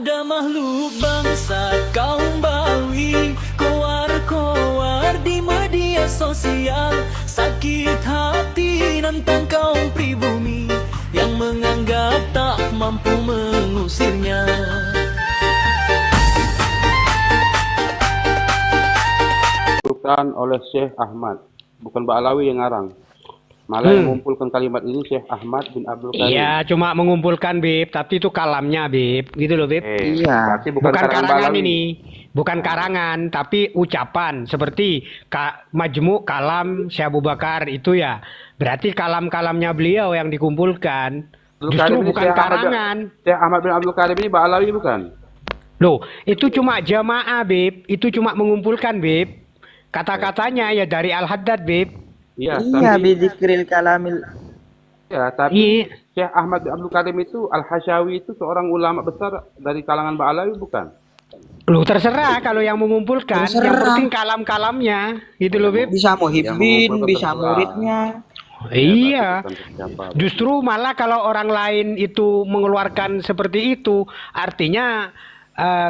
Ada makhluk bangsa kaum Bawi koar-koar di media sosial, sakit hati nentang kaum pribumi yang menganggap tak mampu mengusirnya. Bukan oleh Syekh Ahmad, bukan Mbak Alawi yang ngarang. Malah yang mengumpulkan kalimat ini Syekh Ahmad bin Abdul Karim. Iya, cuma mengumpulkan Bib, tapi itu kalamnya Bib, gitu loh Bib. Iya. Berarti bukan Bukan karangan Mbak karangan Alawi. ini, bukan karangan, tapi ucapan seperti Majmu' Kalam Syekh Abu Bakar itu ya. Berarti kalam-kalamnya beliau yang dikumpulkan. Abdul Justru Karim ini bukan karangan. Syekh Ahmad bin Abdul Karim ini Mbak Alawi bukan? Loh, itu cuma jamaah Bib, itu cuma mengumpulkan Bib. Kata-katanya ya dari Al-Haddad Bib. Iya, Iya, tapi bidzikril kalamil. Iya. Syekh Ahmad bin Abdul Karim itu Al-Hasyawi itu seorang ulama besar dari kalangan Mbak Alawi bukan? Loh, terserah kalau yang mengumpulkan, yang Terserah. penting kalam-kalamnya, gitu loh Bib. Bisa muhibbin, mengumpulkan bisa terserah. muridnya. Iya. Bukan siapa. Justru malah kalau orang lain itu mengeluarkan seperti itu, artinya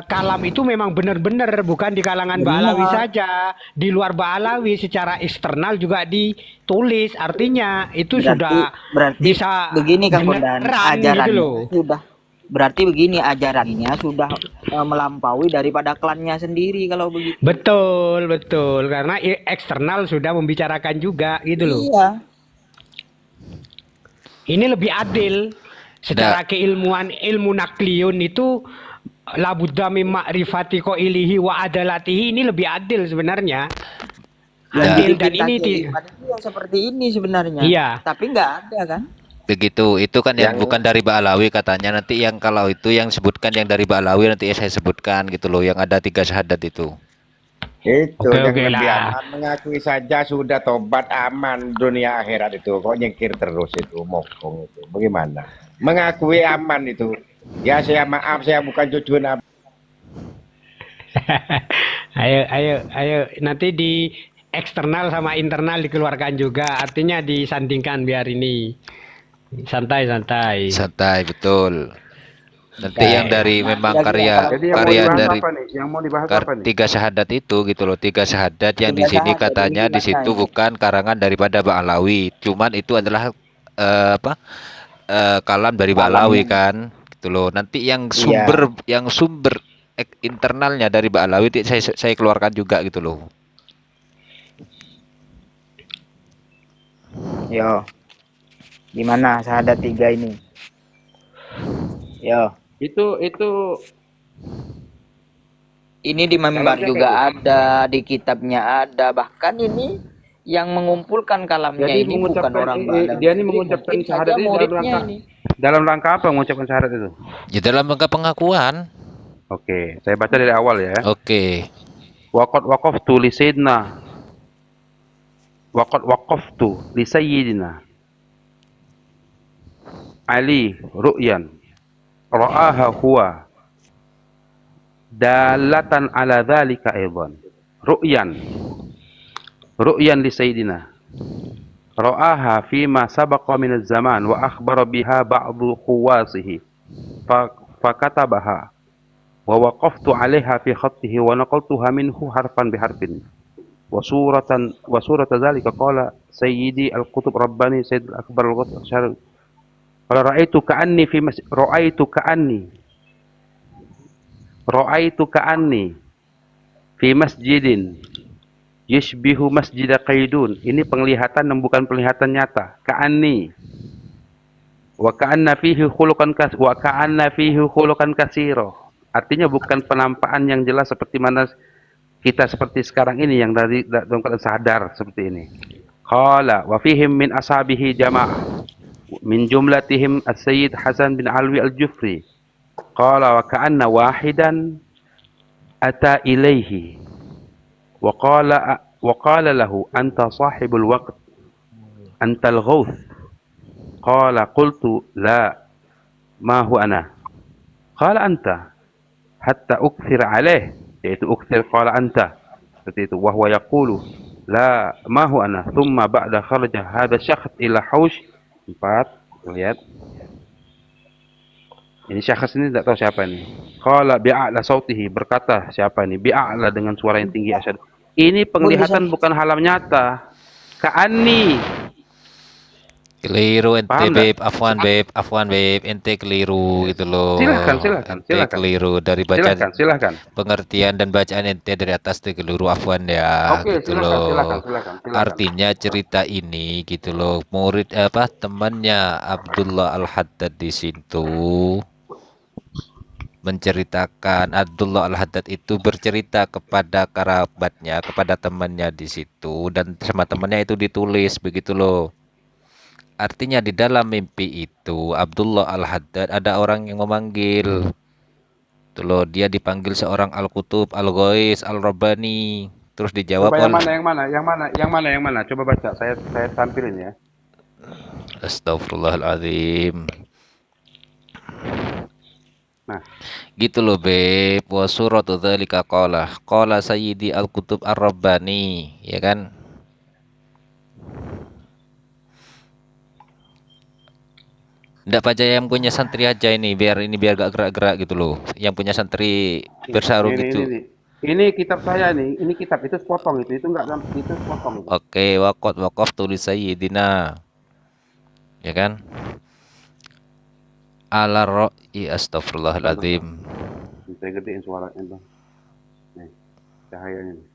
kalam itu memang benar-benar bukan di kalangan Ba'alawi saja, di luar Ba'alawi secara eksternal juga ditulis. Artinya itu sudah Berarti bisa begini Kang Kondan, beneran gitu ajarannya loh. sudah. Berarti begini ajarannya sudah melampaui daripada klannya sendiri kalau begitu. Betul, betul. Karena eksternal sudah membicarakan juga gitu loh. Iya. Ini lebih adil. Secara keilmuan ilmu nakliyun itu la budda min ma'rifati qailihi wa adalatihi, ini lebih adil sebenarnya. Adil dan ini itu yang seperti ini sebenarnya. Iya. Tapi nggak ada kan? Begitu, itu kan yang bukan dari Ba'alawi katanya. Nanti yang kalau itu yang sebutkan yang dari Ba'alawi nanti saya sebutkan gitu loh, yang ada 3 syahadat itu. Itu Oke, yang lebih lah. aman, mengakui saja sudah tobat aman dunia akhirat itu. Kok nyengkir terus itu, mokong itu. Bagaimana? Mengakui aman itu. Ya saya maaf, saya bukan cucu Nabi. Ayo nanti di eksternal sama internal dikeluarkan juga. Artinya disandingkan biar ini santai-santai. Santai, betul. Nanti yang dari memang karya Jadi yang mau karya dibahas dari apa nih? Yang mau dibahas apa nih? 3 syahadat itu gitu loh, 3 syahadat yang di 3 sini syahadat katanya ini di situ gimana ini? bukan karangan daripada Ba'alawi. Cuman itu adalah kalam dari Ba'alawi kan gitu loh. Nanti yang sumber internalnya dari Ba'alawi saya keluarkan juga gitu loh. Yo. Gimana syahadat 3 ini? Yo. Itu Ini di mimbar juga ada, di kitabnya ada, bahkan ini yang mengumpulkan kalamnya jadi ini bukan orang Ba'alawi. dia ini mengucapkan Mungkin syahadat saja ini muridnya ini. dalam rangka apa mengucapkan syahadat itu? Ya dalam rangka pengakuan. Oke, saya baca dari awal ya. Oke. Waqaftu li sayyidina waqaftu li sayyidina Ali ru'yan ra'aha huwa dalatan ala dhalika aidan. Ru'yan li sayyidina ra'aha fima sabaqa min az-zaman wa akhbara biha ba'du khuwasihi fakatabaha wa waqaftu 'alaiha fi khattihi wa naqaltuha minhu harfan biharfin wa surata dhalika qala sayyidi al-qutb rabbani sayyid al-akbar al-qutb syarif qala ra'aitu ka'anni fi masjidin yashbihu masjid qaidun. Ini penglihatan dan bukan penglihatan nyata. Ka'anni wa ka'anna fihi khuluqan katsira. Artinya bukan penampakan yang jelas seperti mana kita seperti sekarang ini yang dari dalam keadaan sadar seperti ini. Qala wa fihim min ashabihi jama'ah min jumlatihim as-sayyid Hasan bin Alwi al-Jufri. Qala wa ka'anna wahidan ata ilaihi وقال له أنت صاحب الوقت أنت الغوث قال قلت لا ما هو أنا قال أنت حتى أكثر عليه yaitu أكثر قال أنت seperti itu وهو يقول لا ما هو أنا ثم بعد خرج هذا الشخص إلى حوش 4 lihat Ini syakhs ini tidak tahu siapa ini. Qala bi'a'la sautihi, berkata siapa ini? Bi'a'la dengan suara yang tinggi, asyhadu. Ini penglihatan bukan halam nyata. Ka'anni. Keliru ente Paham beb, enggak? afwan beb, ente keliru gitu loh. Silakan, Ente keliru dari bacaan silakan. pengertian dan bacaan ente dari atas itu keliru, afwan ya Oke, gitu silakan. loh. Artinya cerita ini gitu loh, murid apa temannya Abdullah Al-Haddad di situ menceritakan, Abdullah Al-Haddad itu bercerita kepada kerabatnya, kepada temannya di situ, dan sama temannya itu ditulis begitu loh. Artinya di dalam mimpi itu Abdullah Al-Haddad ada orang yang memanggil. Tuh loh, dia dipanggil seorang Al-Qutub, Al-Ghais, Al-Rabbani. Terus dijawab Coba yang oleh mana? Coba baca. Saya tampilin ya. Astagfirullahaladzim. Nah, Gitu loh beb. Wa suratu dzalika qala Sayyidi Al-Qutub Ar-Rabbani, ya kan? Nggak baca yang punya santri aja ini biar gak gerak-gerak gitu loh. Yang punya santri bersarung ini, gitu. ini kitab saya nih. Ini kitab itu sepotong itu enggak itu sepotong itu. Oke, wakaf tulis Sayyidina. Ya kan? Ala ra'i astagfirullahaladzim. Saya gedein suaranya tuh. Nih, cahayanya nih.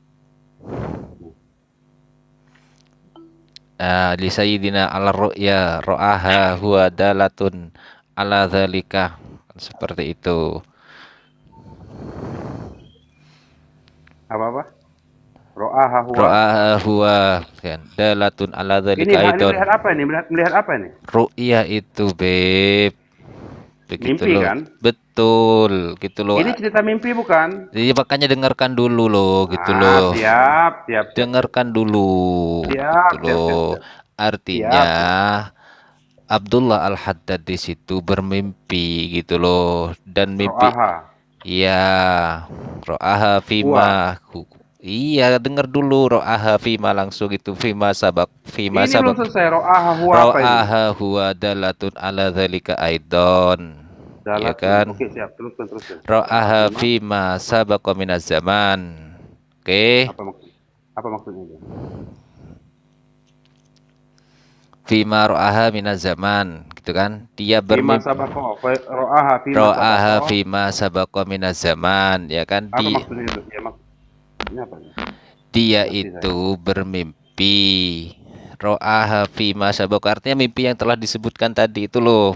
Li Sayyidina ala ru'ya ra'aha huwa dalatun ala dzalika. Seperti itu. Apa? Ro'aha huwa. Ra'aha huwa kan dalatun ala Ini dzalika aidon. melihat apa ini? Melihat apa ini? Ru'ya itu beb. Begitu Mimpi loh. kan? Betul, gitu loh. Ini cerita mimpi bukan? Jadi makanya dengarkan dulu loh, gitu loh. Siap. Dengarkan dulu, Siap, gitu loh. Artinya Abdullah Al-Haddad di situ bermimpi gitu loh, dan mimpi Ro'aha. iya ro'aha fima iya dengar dulu ro'aha fima langsung itu fima Ini belum selesai. Ro'aha huwa apa ini? ro'aha huwa dalatun ala dzalika aidon. Ya kan? Oke, siap. Teruskan. Ro'aha fima sabaqa minaz zaman. Oke. Apa maksudnya itu? Fima ro'aha minaz zaman, gitu kan? Dia Fima bermimpi sabaqo. Ro'aha fima ro'aha sabaqo. fima sabaqa minaz zaman, ya kan? Apa maksudnya itu? Ya, maksudnya apa? Dia Ngerti itu bermimpi. Ro'aha fima sabaqa artinya mimpi yang telah disebutkan tadi itu loh.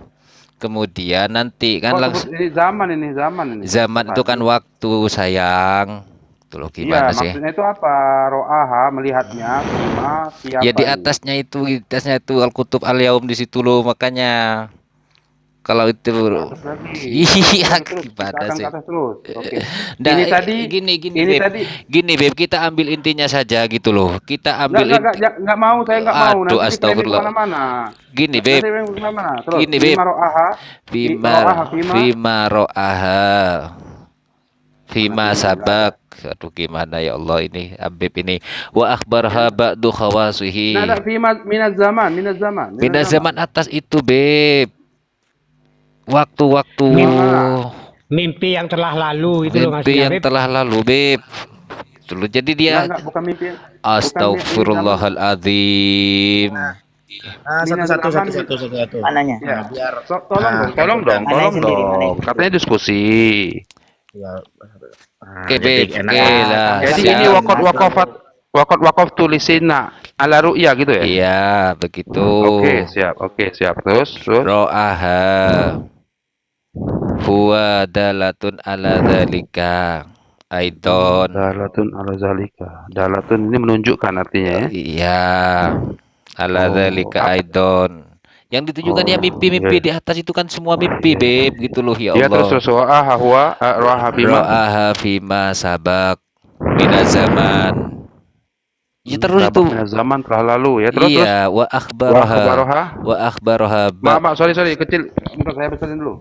Kemudian nanti kan langsung ini zaman ini. zaman itu kan waktu sayang. Itu loh Iya, gimana sih? maksudnya itu apa? Ro'aha melihatnya fima siapa Ya di ini? atasnya itu Al-Kutub Al-Yaum di situ loh, makanya kalau itu Atas lagi. iya Terus, gimana kita akan sih? ke atas terus. Oke. Nah, Ini tadi gini ini Beb. tadi Gini Beb, kita ambil intinya saja gitu loh. Kita ambil enggak mau, saya enggak mau. Aduh, Nanti kita astagfirullah. kemana-mana. Gini Nanti Beb, saya kemana-mana. Terus Gini, Beb. fima ro'aha. Fima ro'aha Fima sabak. Aduh gimana ya Allah ini Habib ini. Wa akhbarha ba'du khawasihi. Nah, fima minaz zaman. Beda zaman atas itu Beb. Waktu-waktu Mimpi yang telah lalu itu loh mimpi maksudnya, yang Beb. telah lalu Beb. Dulu jadi dia Enggak, bukan mimpi. Astagfirullahaladzim. Satu. Mananya? Ya. Biar Tolong dong. Mana sendiri, mana sendiri? Katanya diskusi. Oke Beb, enak. oke lah. Jadi Siap. ini wakaf tulisina ala ru'ya gitu ya? Iya, begitu. Oke, siap. Terus. Ro'aha huwa dalatun ala dzalika aidon. Dalatun ala zalika. Dalatun ini menunjukkan artinya ya. Iya, ala dzalika aidon. Yang ditujukan ya mimpi-mimpi di atas itu kan semua mimpi, Beb, gitu loh ya Ya Allah. terus ro'aha huwa ro'aha bima. Ro'aha fima sabak minaz zaman. Ya terus itu. Zaman telah lalu ya. Terus. Iya, wa akhbaroha. Maaf, sorry kecil. Bentar saya besarin dulu.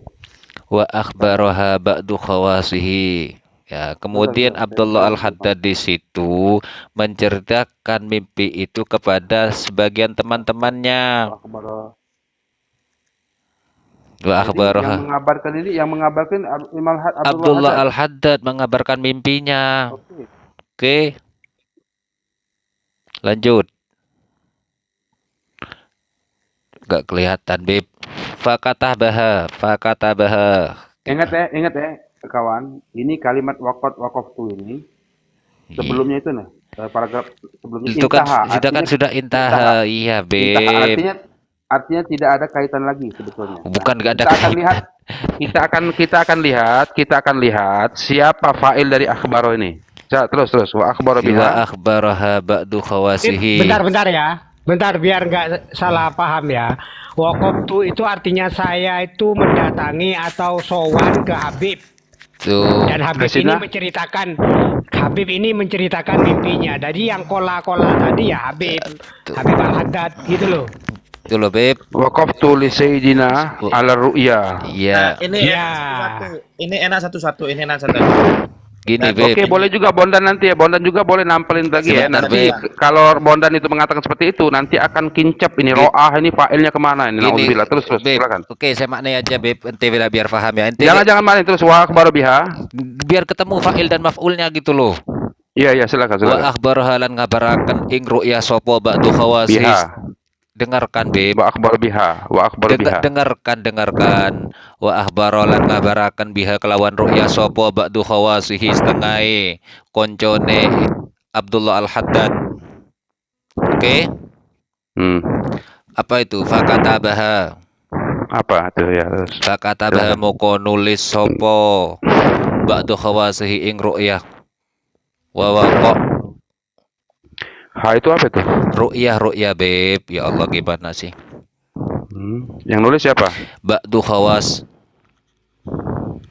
Wa akhbaroha ba'du khawasihi. Ya, kemudian Abdullah Al-Haddad di situ menceritakan mimpi itu kepada sebagian teman-temannya. Wa Jadi akhbaraha. yang mengabarkan Imam Abdullah Abdullah Haddad. Al-Haddad mengabarkan mimpinya. Oke. Oke, lanjut. Gak kelihatan, Beb. Fakatabaha. Ingat ya, kawan. Ini kalimat wakaf tu ini sebelumnya itu nih, paragraf sebelumnya Itu kan intaha. sudah intaha. Iya, Intaha Beb. artinya tidak ada kaitan lagi sebetulnya. Bukan gak ada kita akan kaitan. lihat kita akan lihat siapa fa'il dari akhbaro ini. Terus wa akhbaro Wa biha. akhbaraha ba'du khawasihi. Bentar ya. Bentar biar nggak salah paham ya. Waqaftu itu artinya saya itu mendatangi atau sowan ke Habib. Tuh. Dan Habib ini menceritakan mimpinya. Jadi yang kola-kola tadi ya Habib Al-Haddad gitu loh. Itu loh, Beb. Waqaftu li sayyidina ala ru'ya. Iya. Ini enak satu-satu. Gini, Beb. Oke, boleh juga Bondan nanti ya. Bondan juga boleh nampelin lagi ya. Sebentar, Nanti kalau Bondan itu mengatakan seperti itu, nanti akan kincap ini ro'ah ini fa'ilnya kemana ini. Gini, Nauzubillah. Terus Beb. silakan. Oke, saya maknai aja, Beb. Ente biar paham ya. Ente Jangan main terus wa akhbaru biha. biar ketemu fa'il dan maf'ulnya gitu loh. Iya, silakan. Wa akhbaraha lan ngabaraken ing ru'ya sapa ba'du khawasi. Biha. Dengarkan, Beb. Wa akhbaru biha. Dengarkan. Wa akhbara lan ngabaraken biha kelawan ru'ya sapa ba'du khawasihi setengah koncone Abdullah Al-Haddad. Oke? Apa itu? Fakatabaha. Apa itu ya? Terus. Fakatabaha moko nulis sapa ba'du khawasihi ing ru'yah. Wa kok Ha itu apa itu? ru'yah, Beb. Ya Allah, gimana sih? Yang nulis siapa? Ba'du khawas.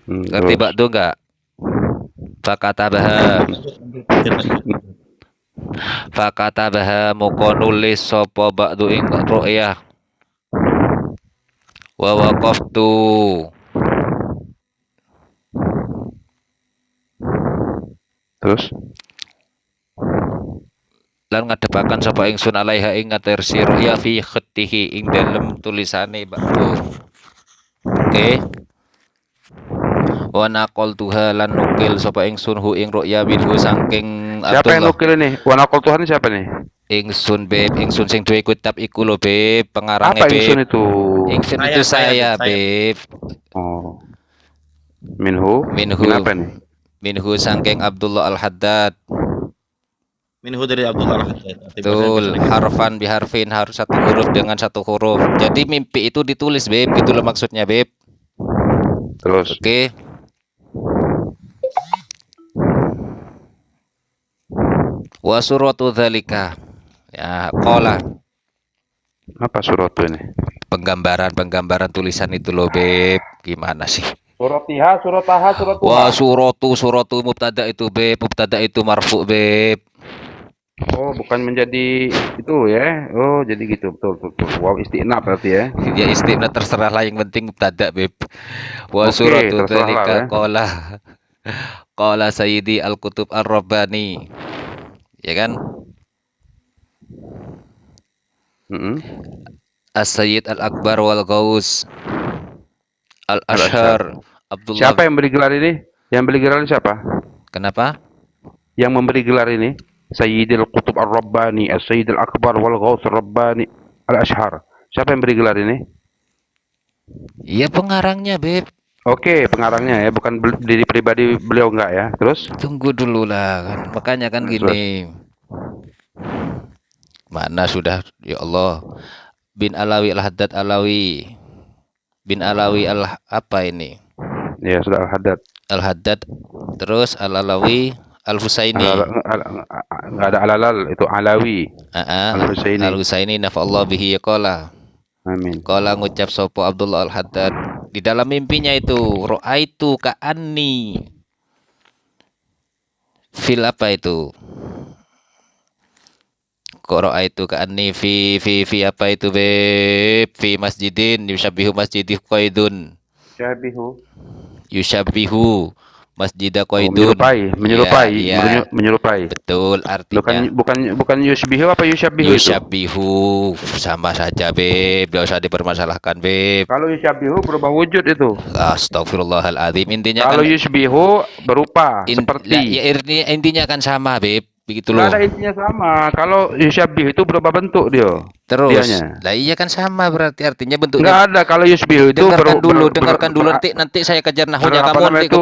Ngerti Terus. ba'du enggak? Fakatabaha moko nulis sapa ba'du ing ru'yah. Wa waqaftu. Terus. Lan ngadepaken sapa ingsun alaiha ing ngatersi ru'ya fi khatihi ing dalem tulisane ba'du. Oke. Wa naqaltuha lan nukil sapa ingsun hu ing ru'ya minhu saking Siapa yang Abdullah. nukil ini? Wa naqal Tuhan ini siapa nih? Ingsun, Beb. Ingsun sing duwe kitab iku lho, Beb. Pengarangnya, Apa Beb. ingsun itu? Ingsun itu saya, Beb. Oh. Minhu. Minhu. Min apa nih? Minhu saking Abdullah Al-Haddad. Minhu dari Abdullah Al-Haddad. Betul, harfan biharfin, harus satu huruf dengan satu huruf. Jadi mimpi itu ditulis, Beb. Gitu loh maksudnya, Beb. Terus. Oke. Wa suratu dzalika. Ya, qala. Apa surat ini? Penggambaran tulisan itu loh, Beb. Gimana sih? Suratiha, surataha, suratuha. Wa suratu mubtada itu, Beb. Mubtada itu marfu, Beb. Oh, bukan menjadi itu ya. Oh, jadi gitu. Betul. Wow, istinaf berarti ya. Ya istimewa terserah lah, yang penting mubtada, Beb. Wa Oke, suratu terserah lah, dzalika ya. qala Sayyidi Al-Qutub Ar-Rabbani. Ya kan? As-Sayyid Al-Akbar wal Ghaus Al-Ashhar Abdullah. Siapa yang beri gelar ini? Yang beri gelar ini siapa? Kenapa? Yang memberi gelar ini Sayyidil Qutub Ar-Rabbani, As-Sayyid Al-Akbar wal Ghaus Ar-Rabbani Al-Ashhar. Siapa yang beri gelar ini? Iya, pengarangnya, Beb. Oke, pengarangnya ya, bukan diri pribadi beliau enggak ya. Terus? Tunggu dulu lah kan. Makanya kan gini. Mana sudah, ya Allah. Bin Alawi Al-Haddad Alawi. Bin Alawi apa ini? Ya, sudah Al-Haddad. Al-Haddad, terus Al-Alawi Al-Husaini. Enggak ada alalal, itu Alawi. Al-Husaini. Al-Husaini nafa'allah bihi qala. Amin. Qala ngucap sopo Abdullah Al-Haddad di dalam mimpinya itu, ra'aitu ka'anni fil apa itu? Kok ra'aitu ka'anni fi apa itu, Beb? Fi masjidin yushabbihu masjidi qaidun. Syabihu. Yushabbihu Masjida Oh, Qaidun. menyerupai, Iya, menyerupai. betul Loh kan artinya. bukan yushbihu apa yushabbihu itu? Yushabihu sama saja, Beb. Gak usah dipermasalahkan, Beb. Kalau yushabbihu berubah wujud itu. Astagfirullahaladzim. Intinya Kalau kan yushbihu berupa ya, seperti. intinya kan sama, Beb. Begitu Nggak loh. ada intinya sama. Kalau yushabbihu itu berubah bentuk Terus, dianya. lah iya kan sama berarti artinya bentuknya. Nggak ada kalau yushbihu itu Dengarkan dulu nanti saya kejar nahunya apa kamu namanya nanti itu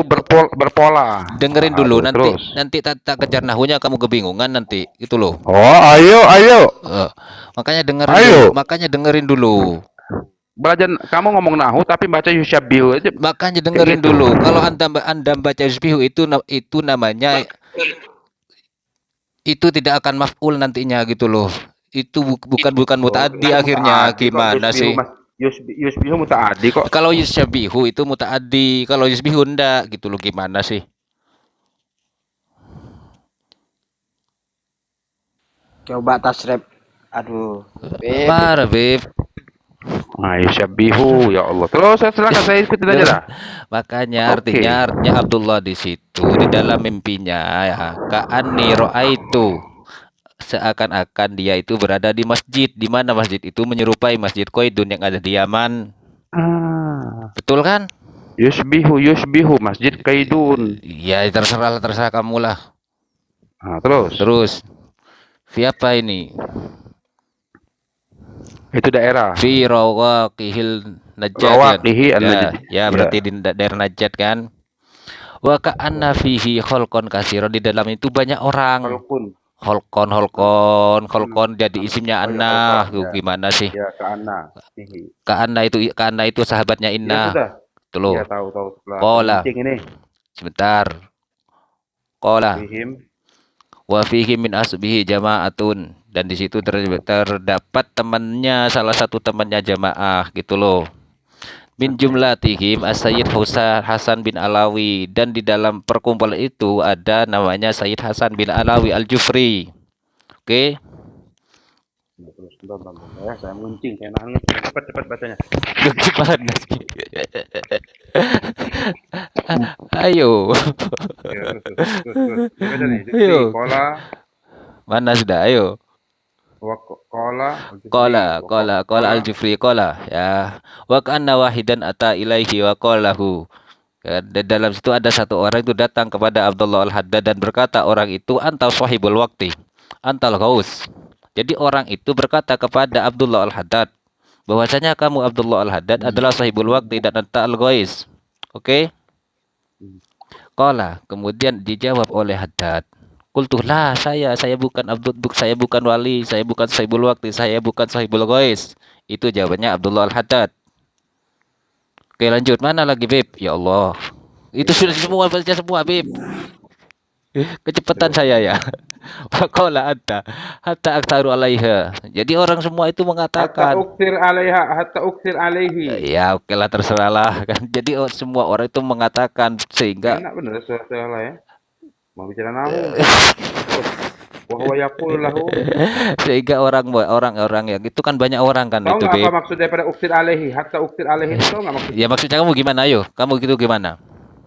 berpola. dengerin dulu Aduh, nanti terus. nanti tak kejar nahunya kamu kebingungan nanti itu loh. Oh, ayo. Eh, Ayo. makanya dengerin dulu. Belajar kamu ngomong nahu tapi baca yushabbihu aja. Makanya dengerin gitu. dulu. Kalau anda baca yusbihu itu namanya itu tidak akan maf'ul nantinya gitu loh. Itu bukan mutaaddi akhirnya. Gimana sih? Yusbihu mutaaddi kok. Kalau yusyabihu itu mutaaddi, kalau yusbihu enggak gitu loh. Gimana sih? Coba tasrep. Aduh. Beb. Parah, Beb. Nah, yushabbihu ya Allah. Terus silakan saya ikutin aja dah. Makanya Oke. artinya Abdullah di situ di dalam mimpinya ya, ka'anni ra'aitu, seakan-akan dia itu berada di masjid, di mana masjid itu menyerupai Masjid Qaidun yang ada di Yaman. Ah, Betul kan? yusbihu Masjid Qaidun. Ya terserah kamu lah. Nah, terus Terus siapa ini? itu daerah. Fi rawaqihil Najat kan? Rawaqihi an-Najd. Ya berarti di daerah Najat kan? Wa ka'anna fihi khalqan katsira, di dalam itu banyak orang. Khalqun. Holkon jadi isimnya Oh, ya, Anna. Holkon, ya. Gimana sih? Ya, Ka'anna. Fihi. Ka'anna itu sahabatnya Ya Inna. sudah. Itu loh. Ya tahu setelah Qala. kencing ini. Sebentar. Qala Fihim. wa fihi min asbihi jama'atun, dan di situ terdapat temannya, salah satu temannya jamaah gitu loh. Min jumlatihim as-Sayyid Hasan bin Alawi, dan di dalam perkumpulan itu ada namanya Sayyid Hasan bin Alawi Al-Jufri. Oke. Terus bentar. Ya, saya menguncing, saya nangis. Cepat bacanya. Gimana sih? Ayo. Ya, terus. Baca nih. Ayo. Qala Mana sudah? Ayo. wa qala Qala Al-Jufri qala ya. Wa kana wahidan ata ilaihi wa qalahu. Ya, dalam situ ada satu orang itu datang kepada Abdullah Al-Haddad dan berkata, orang itu antal sahibul waqti, antal ghaus. Jadi orang itu berkata kepada Abdullah Al-Haddad bahwasanya kamu Abdullah Al-Haddad adalah sahibul waqti dan anta al-ghais. Oke? Qala, kemudian dijawab oleh Haddad. Qultu la, saya bukan saya bukan wali, saya bukan sahibul waqti, saya bukan sahibul ghais. Itu jawabannya Abdullah Al-Haddad. Oke, lanjut. Mana lagi, Beb? Ya Allah. Itu sudah semua, baca semua, Beb. Kecepatan saya ya. Waqala anta hatta aktaru alaiha. Jadi orang semua itu mengatakan, hatta uksir alaihi. ya oke lah, terserahlah kan. Jadi semua orang itu mengatakan sehingga Enak bener salah ya. Mau bicara nahu. Wa huwa yaqulu lahu. sehingga orang yang itu kan banyak orang kan Tahu itu, nggak apa Beb. maksud daripada uksir alaihi? Hatta uksir alaihi itu tahu nggak maksudnya? Ya maksudnya kamu gimana? Ayo, kamu gitu gimana?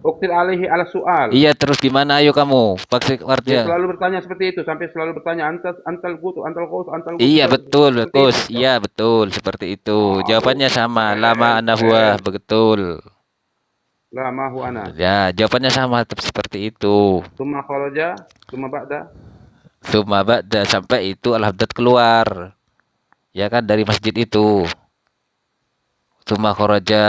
Uksir alaihi ala soal. Iya, terus gimana? Ayo kamu. Maksud Dia artinya. selalu bertanya seperti itu sampai selalu bertanya antal gutu. Iya betul, Seperti itu. iya betul seperti itu. Jawabannya sama, lama anahwa, betul. La mahu ana. Ya, jawabannya sama seperti itu. Summa kharaja, summa ba'da. Suma ba'da, sampai itu Al-Haddad keluar. Ya kan dari masjid itu. Suma kharaja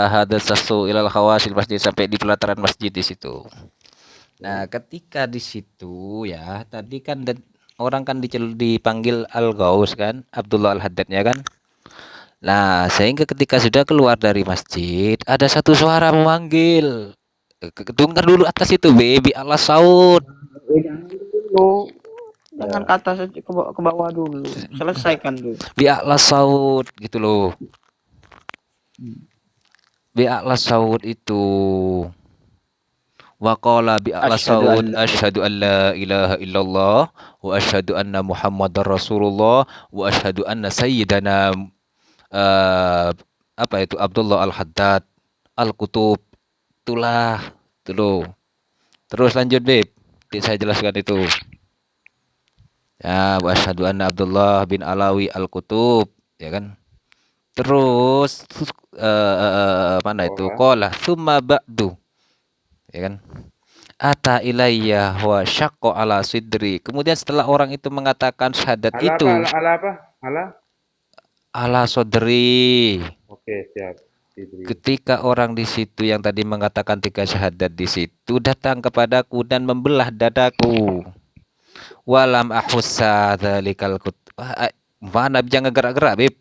hadatsasu ilal khawasil masjid, sampai di pelataran masjid di situ. Nah, ketika di situ ya, tadi kan orang kan dipanggil Al-Ghaus kan, Abdullah Al-Haddadnya kan. Nah, sehingga ketika sudah keluar dari masjid, ada satu suara memanggil. Dengar dulu atas itu, baby Allah Saud. Jangan ke atas aja, ke bawah dulu. Selesaikan dulu. Bi Allah Saud gitu loh. Bi Allah Saud itu. Wa qala bi Allah Saud asyhadu an la ilaha illallah wa asyhadu anna Muhammadar Rasulullah wa asyhadu anna sayyidana apa itu Abdullah Al-Haddad Al-Kutub. Itulah itu loh. Terus lanjut, Beb. Nanti saya jelaskan itu. Ya, wa asyhadu anna Abdullah bin Alawi Al-Kutub, ya kan? Terus mana itu? Qala tsumma ba'du, ya kan? Ata ilayya wa syaqqa ala sidri. Kemudian setelah orang itu mengatakan syahadat Ala itu, apa? Ala apa? Ala? ala sodri. Oke, siap. Idris. Ketika orang di situ yang tadi mengatakan 3 syahadat di situ datang kepadaku dan membelah dadaku. Walam ahussa dzalikal mana jangan gerak-gerak, Beb.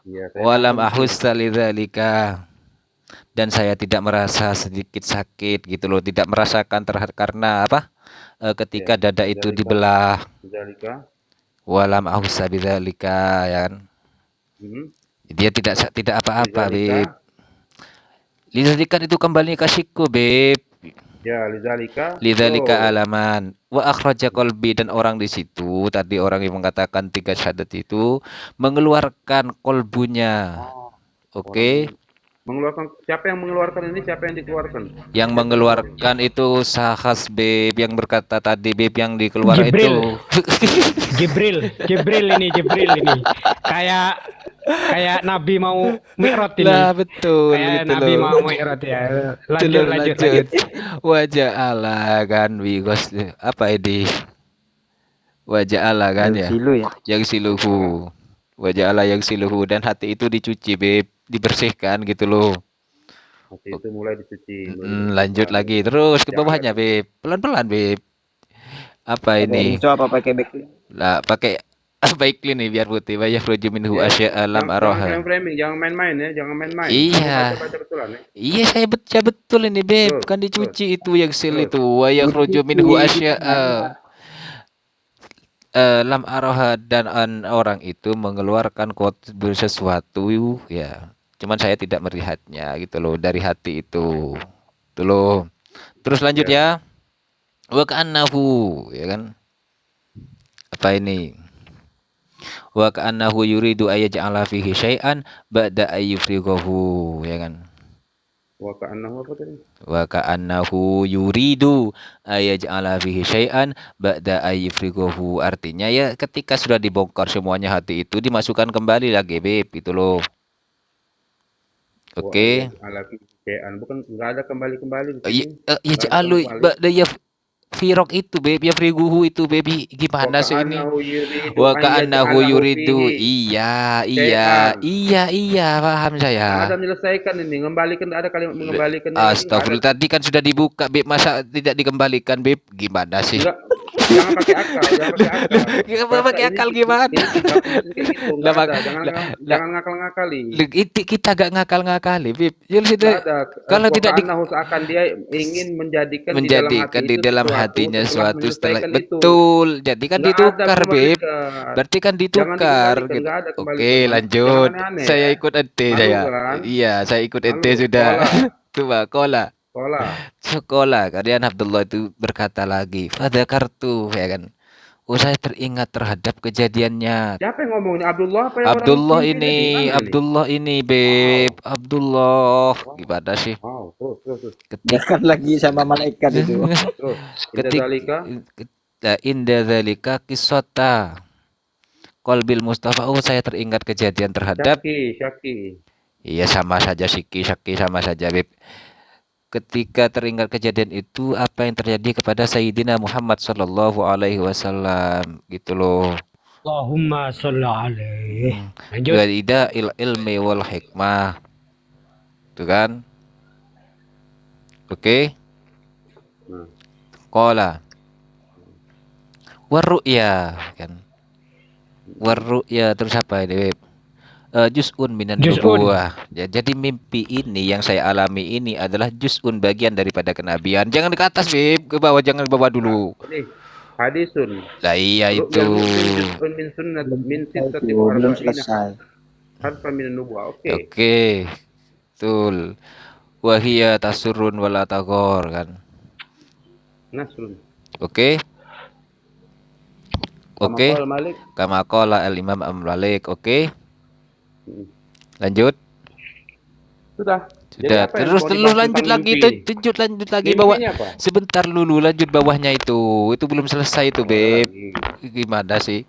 Iya, saya Walam paham. ahussa lidzalika, dan saya tidak merasa sedikit sakit gitu loh, tidak merasakan terhadap karena apa? Ketika dada itu Lidzalika. dibelah. Lidzalika. Walam ahussa bidzalika, ya kan? Dia tidak apa-apa, Beb. Lidzalika itu kembali kasihku, Beb. Ya, lidzalika. Lidzalika alaman wa akhraja qalbi, dan orang di situ tadi orang yang mengatakan 3 syahadat itu mengeluarkan kolbunya. Oke. Mengeluarkan, siapa yang mengeluarkan ini? Siapa yang dikeluarkan? Yang mengeluarkan itu sahas, Beb, yang berkata tadi, Beb, yang dikeluar Jibril. itu. Jibril ini. Kayak Nabi mau mi'raj ini. Lah betul Kayak gitu Nabi loh. mau mi'raj ya. Lanjut. Wajah Allah kan, bigos apa ini? Wajah Allah kan ya. Silu ya. Yang siluhu. Wajah Allah yang siluhu, dan hati itu dicuci, Beb, dibersihkan gitu loh. Hati itu mulai dicuci. Lanjut lagi terus ke bawahnya, Beb. Pelan-pelan, Beb. Apa ini? Coba pakai backlink. Lah pakai baik nih biar putih. Wa yakhruju minhu asya'a lam Jangan araha. framing, jangan main-main ya, jangan main-main. Iya. Baca betulan ya. Iya, saya baca betul ini, Beb. Betul, Kan dicuci itu yang sil itu. Wa yakhruju Dicuci, minhu dicuci. asya'a lam araha, dan orang itu mengeluarkan sesuatu ya. Cuman saya tidak melihatnya gitu loh dari hati itu. Itu loh. Terus lanjut ya. Wa ka'annahu, ya kan? Apa ini? Wa ka'annahu yuridu ayyaj'ala fihi syai'an ba'da ayyufrighahu, ya kan? Wa ka'annahu apa tadi? Wa ka'annahu yuridu ayyaj'ala fihi syai'an ba'da ayyufrighahu, artinya ya ketika sudah dibongkar semuanya hati itu dimasukkan kembali lagi, Beb, itu loh. Oke. Ala fi'an, bukan enggak ada kembali-kembali. Ya ja'alu ba'da ya firok itu, Beb, ya friguhu itu, Beb, gimana sih ini? Wa ka'annahu yuridu. Iya, paham saya. Ada menyelesaikan ini, mengembalikan, ada kalimat mengembalikan. Astagfirullah, tadi kan sudah dibuka, Beb, masa tidak dikembalikan, Beb? Gimana sih? Enggak, jangan pakai akal, Jangan pakai akal gimana? Jangan ngakal-ngakali. Itu kita gak ngakal-ngakali, Beb. Kalau tidak akan dia ingin menjadikan di dalam hatinya suatu setelah betul. Jadi kan ditukar, Beb. Berarti kan ditukar gitu. Oke, lanjut. Saya ikut ente saya. Iya, saya ikut ente sudah. Coba kola. Sekolah. Kemudian Abdullah itu berkata lagi, "Fadzakartu," ya kan. Oh, saya teringat terhadap kejadiannya. Siapa yang ngomongnya? Abdullah apa yang Abdullah ini, Beb. Abdullah. Gimana sih? Wow, terus. Jangan lagi sama malaikat itu. Ketika inda dzalika qissata qalbil Mustafa. Oh, saya teringat kejadian terhadap Syaki. Iya, sama saja Syaki sama saja, Beb. Ketika teringat kejadian itu, apa yang terjadi kepada Sayyidina Muhammad sallallahu alaihi wasallam gitu loh. Allahumma sholli alaihi. Lanjut. Wa ida ilmi wal hikmah. Tuh kan? Oke. Qala warru'ya kan. Warru'ya terus apa ini, Beb? Juz'un minan nubuwah. Ya, jadi mimpi ini yang saya alami ini adalah juz'un, bagian daripada kenabian. Jangan ke atas, Beb, ke bawah, jangan ke bawah dulu. Hadisun. Lah iya itu. Belum selesai. Oke. Betul. Wahia tasurun wala tagor kan. Nasrun. Oke. Kama qala al-Imam Malik. Oke. Lanjut. Sudah. Jadi Sudah, apa yang terus mau terus dibahas lanjut tentang lagi, mimpi ini? lanjut lagi bawah. Mimpinya apa? Sebentar dulu, lanjut bawahnya itu belum selesai itu, Oh, ada Beb. lagi. Gimana sih?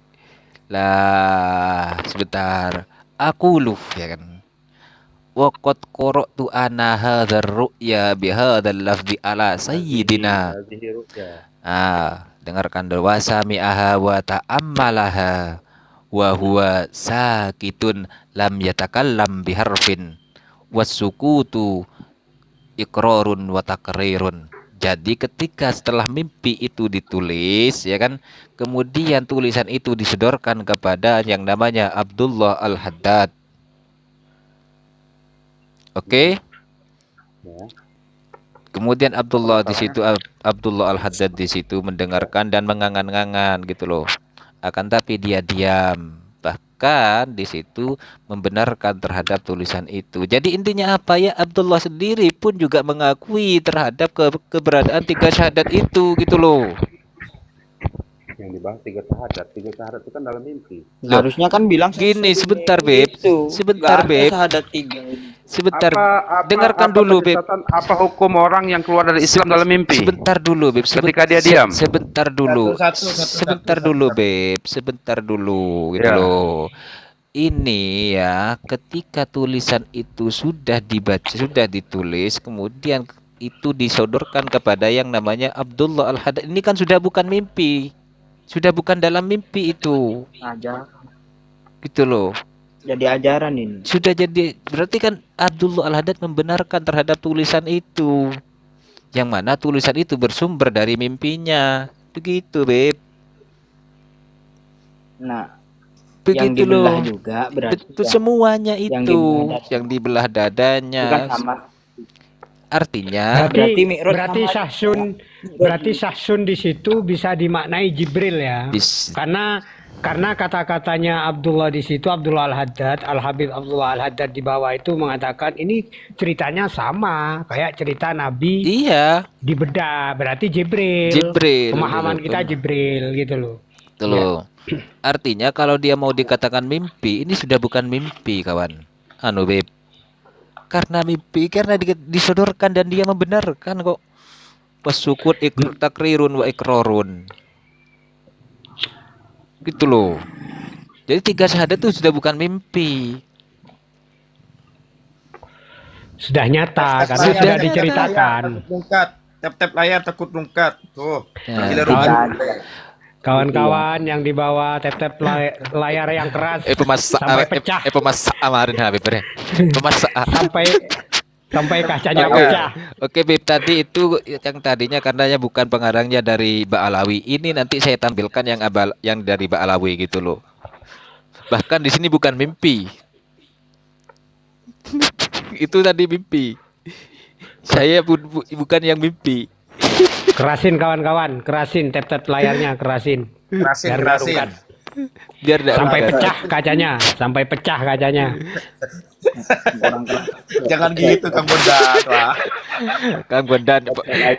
Lah, sebentar. Aku lu ya kan. Waqad qara'tu ana hadzal ru'ya bihadzal lafzi ala sayyidina. Hadhihi ru'ya. Dengarkan dulu, wa sami'aha wa ta'ammalaha wa huwa sakitun lam yatakallam biharfin wasukutu iqrarun wa taqrirun. Jadi ketika setelah mimpi itu ditulis ya kan, kemudian tulisan itu disodorkan kepada yang namanya Abdullah Al-Haddad. Oke. Ya. Kemudian Abdullah di Masalahnya situ Abdullah Al-Haddad di situ mendengarkan dan mengangan-angan gitu loh. Akan tapi dia diam. Bahkan di situ membenarkan terhadap tulisan itu. Jadi intinya apa ya? Abdullah sendiri pun juga mengakui terhadap keberadaan 3 syahadat itu gitu loh. yang dibahas 3 syahadat. 3 syahadat itu kan dalam mimpi. Loh, Harusnya kan bilang gini, sesuai sebentar, ini, Beb. gitu. Sebentar, Nggak ada Beb. syahadat 3. Sebentar. Apa Dengarkan dulu, Beb. kedekatan, apa hukum orang yang keluar dari Islam dalam mimpi? Sebentar dulu, Beb. Ketika dia diam. Sebentar dulu. Satu. Sebentar dulu, Beb. Sebentar dulu gitu Ya. loh. Ini ya, ketika tulisan itu sudah dibaca, sudah ditulis, kemudian itu disodorkan kepada yang namanya Abdullah Al-Haddad. Ini kan sudah bukan mimpi. Sudah bukan dalam mimpi itu. Ajar. Gitu loh. Jadi ajaran ini. Sudah jadi, berarti kan Abdullah Al-Haddad membenarkan terhadap tulisan itu. Yang mana tulisan itu bersumber dari mimpinya. Begitu, Beb. Nah, yang Begitu dibelah loh. juga berarti Betul, ya, semuanya yang itu dibelah yang dibelah dadanya. bukan sama. Artinya Berarti Mi'raj Berarti sama- Sahsun di situ bisa dimaknai Jibril ya. bis- Karena kata-katanya Abdullah di situ, Abdullah Al-Haddad, Al-Habib Abdullah Al-Haddad di bawah itu mengatakan ini ceritanya sama kayak cerita Nabi iya, dibedah, berarti Jibril. Jibril, Pemahaman gitu. kita Jibril gitu loh. itu loh. Artinya kalau dia mau dikatakan mimpi, ini sudah bukan mimpi, kawan. Anu, Beb. Karena mimpi, karena disodorkan dan dia membenarkan kok. Wasukut takrirun wa ikrorun. Gitu loh. Jadi 3 syahadat itu sudah bukan mimpi. Sudah nyata karena Sudah sudah nyata. diceritakan. Takut lungkat. Tap-tap layar takut lungkat. Tuh. Ya, Gila kawan. rugi. Kawan-kawan yang di bawah tap-tap layar yang keras sampai pecah, pemasak amarin Habib. Pemasak. sampai kacanya Oke. pecah. Oke, Bib, tadi itu yang tadinya karenanya bukan pengarangnya dari Mbak Alawi. Ini nanti saya tampilkan yang dari Mbak Alawi gitu loh. Bahkan di sini bukan mimpi. Itu tadi mimpi. Saya bukan yang mimpi. Kerasin kawan-kawan, kerasin tap-tap layarnya, kerasin. Kerasin, Biar nggak kerasin. rukat. Biar enggak Sampai rukat. pecah kacanya. Orang kelas. Jangan gitu Kang Bondan. Wah. Kang Bondan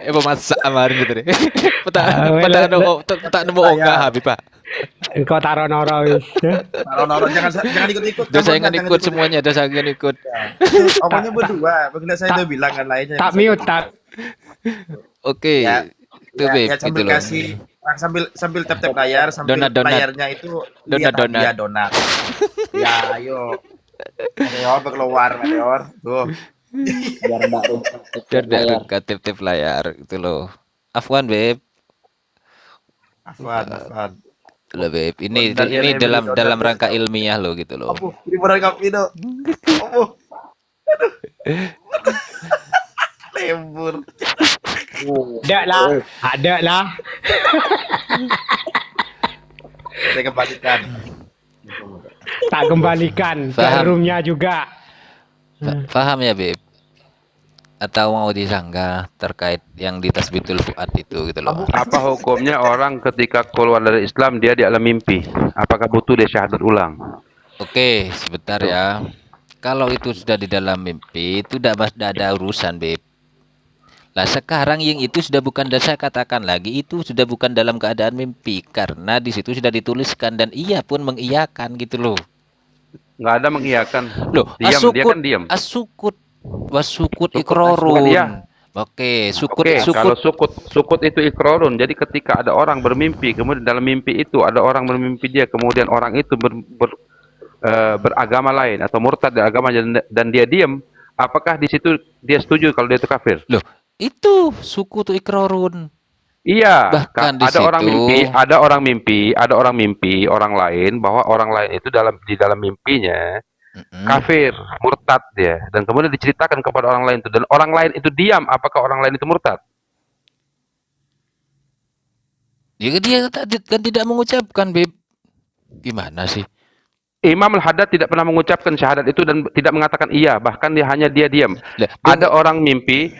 pemasak amarin gitu deh. well, Tak nemu onggah Habib, Pak. Engkau taruh noro wis. Noro jangan ikut-ikut. Udah Kang saya Bondan, nggak jangan ikut semuanya, udah saya nggak ikut. Omongnya berdua. Begitu saya udah bilang kan lainnya. Tak mute, tak. Oke. Ya. Itu Bib, Ya, gitu sambil loh. kasih sambil tap-tap layar sambil Donat. layarnya itu lihat Donat. dia donat. Ya, ayo. Meteor keluar meteor. Tuh. Biar enggak rusak. Biar enggak rukat tip layar gitu loh. Afwan, Beb. Afwan. Loh, Beb. Ini Bondan, ini ya, dalam Bondan. rangka ilmiah loh gitu loh. Apa? Ini beneran kopi do. Apa? Aduh. Lembur. Ada lah. Saya kembalikan. Tak kembalikan ke Paham. roomnya juga. Paham ya, Beb? Atau mau disanggah terkait yang di Tasbitul Fuad itu gitu loh. Apa hukumnya orang ketika keluar dari Islam dia di alam mimpi? Apakah butuh dia syahadat ulang? Oke, sebentar ya. Kalau itu sudah di dalam mimpi, itu tidak ada urusan, Beb. Lah sekarang yang itu sudah bukan, dan saya katakan lagi itu sudah bukan dalam keadaan mimpi karena di situ sudah dituliskan dan ia pun mengiyakan gitu loh. Nggak ada mengiyakan. Loh, Diam, dia asukut, kan diam. asukut Wasukut Sukut bukan iya. ikrorun. Oke, sukut Oke, kalau sukut. sukut itu ikrorun. Jadi ketika ada orang bermimpi, kemudian dalam mimpi itu ada orang bermimpi dia, kemudian orang itu beragama lain atau murtad dari agama dan dia diam, apakah di situ dia setuju kalau dia itu kafir? Loh, itu sukutu ikrorun. Iya, Bahkan di ada orang situ, mimpi, ada orang mimpi orang lain bahwa orang lain itu di dalam mimpinya mm-mm. kafir, murtad dia, dan kemudian diceritakan kepada orang lain itu dan orang lain itu diam, apakah orang lain itu murtad? Dia kan tidak mengucapkan, Beb. Gimana sih? Imam Al-Haddad tidak pernah mengucapkan syahadat itu dan tidak mengatakan iya, bahkan dia diam. Lah, Ada orang mimpi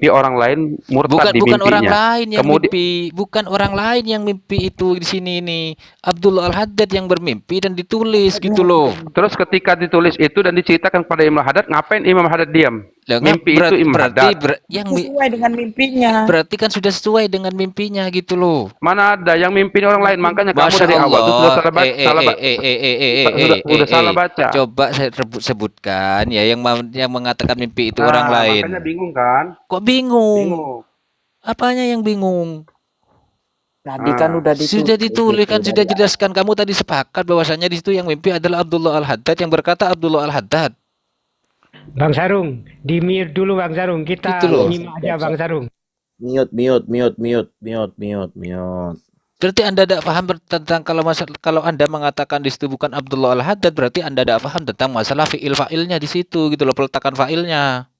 orang lain murtad di bukan orang mimpinya. lain yang Kemudian mimpi, bukan orang lain yang mimpi itu di sini nih. Abdullah Al-Haddad yang bermimpi dan ditulis gitu loh. terus ketika ditulis itu dan diceritakan kepada Imam Al-Haddad, ngapain Imam Al-Haddad diam? Lah, Mimpi itu Imam berarti Al-Haddad. Sesuai dengan mimpinya. berarti kan sudah sesuai dengan mimpinya gitu loh. Mana ada yang mimpi orang lain? Makanya kamu Masya dari awal itu sudah Allah, salah baca, salah baca. coba saya sebutkan ya yang mengatakan mimpi itu orang Nah, lain. makanya bingung kan? Kok bingung? Bingung. Apanya yang bingung? Tadi kan udah Sudah ditulis kan, gitu, sudah udah jelaskan. Kamu tadi sepakat bahwasanya di situ yang mimpi adalah Abdullah Al-Haddad yang berkata Abdullah Al-Haddad. Bang Sarung, di mute dulu Bang Sarung. Kita Gitu loh. nyimak aja Bang Sarung. Mute. Berarti Anda tidak paham tentang kalau Anda mengatakan di situ bukan Abdullah Al-Haddad, berarti Anda tidak paham tentang masalah fiil fa'ilnya di situ gitu loh, peletakan fa'ilnya.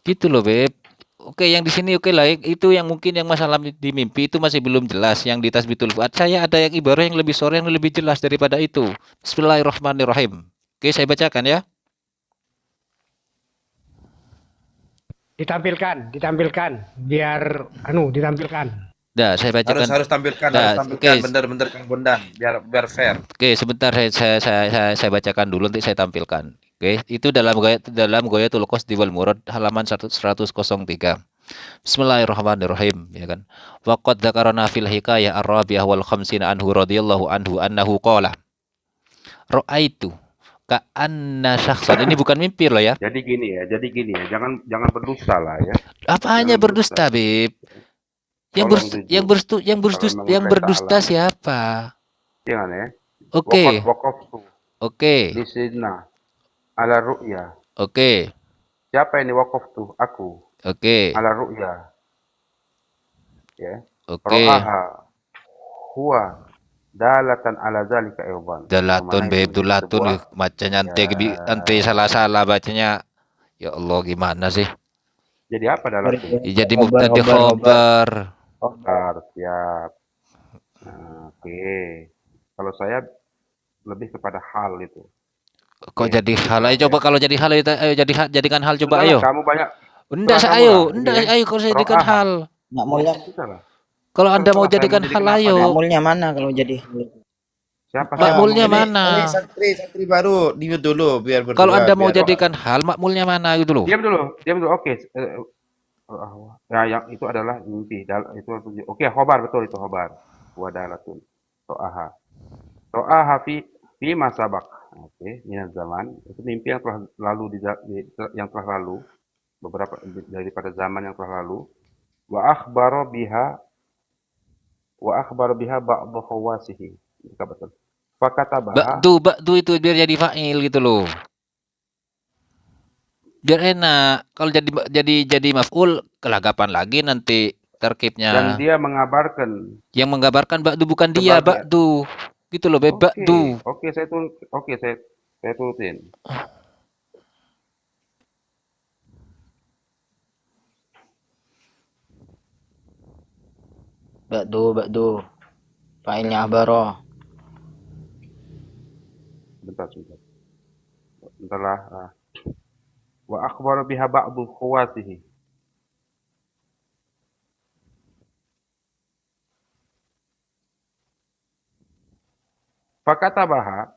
Gitu loh, Beb. Oke, yang di sini oke lah. Itu yang mungkin yang masalah di mimpi itu masih belum jelas. Yang di Tasbitul Fuad saya ada yang ibarat yang lebih sore yang lebih jelas daripada itu. Bismillahirrahmanirrahim. Oke, saya bacakan ya. Ditampilkan biar ditampilkan. Dah, saya bacakan. Harus tampilkan, Dah, bener-bener Kang Bondan biar fair. Oke, sebentar saya bacakan dulu nanti saya tampilkan. Oke, itu dalam Ghayatul Qasdi wal Murad halaman 103. Bismillahirrahmanirrahim, ya kan. Wa qad dzakarna fil hikayah ar-rabi'ah wal khamsina anhu radhiyallahu anhu annahu qala ra'aitu ka'anna syakhsan. Ini bukan mimpi loh ya. Jadi gini ya, jangan berdusta lah ya. Apa hanya Jangan berdusta, Beb? Yang Tolong jujur. yang berdusta siapa? Jangan ya. Oke. Wakaf tuh Oke. di sidna ala ru'ya. Oke. Siapa ini wakaf tuh? Aku. Oke. Ala ru'ya. Ya. Oke. Ro'aha huwa dalatan ala zalika aydan. Dalatun, Beb, dulatun bacanya nanti salah-salah bacanya. Ya Allah, gimana sih? Jadi apa dalatun? Jadi mubtadi khobar. Khobar, siap. Nah, oke. Kalau saya lebih kepada hal itu. Kok jadi hal? Ayo coba kalau jadi hal ayo jadikan hal coba ayo. Kamu banyak. Enggak, ayo kalau jadikan hal. Makmulnya, Kalau Anda mau jadikan hal ayo. makmulnya mana kalau jadi? Siapa Makmulnya siapa? mana? Ini santri baru di mute dulu biar berdua. Kalau Anda mau biar- jadikan hal, makmulnya mana gitu loh. Diam dulu. Oke. Ya, yang itu adalah mimpi. Oke, khobar betul itu khobar. Wadalatun. Ro'aha fi masabak. Oke, minaz zaman. Itu mimpi yang telah lalu yang telah lalu, beberapa daripada zaman yang telah lalu. Wa akhbaro biha ba'dhu khawasihi. Betul. Fakatabaha. Ba'du itu biar jadi fa'il gitu loh. Biar enak. Kalau jadi maf'ul kelagapan lagi nanti Dan terkibnya. dia mengabarkan. Yang menggambarkan ba'du bukan dia, Sebagian. ba'du. Gitu loh, Beb, ba'du. Oke, saya turutin. Ba'du. Failnya abaro. Bentar. Bentarlah. Wa akhbara biha ba'du khawasihi. Fakatabaha,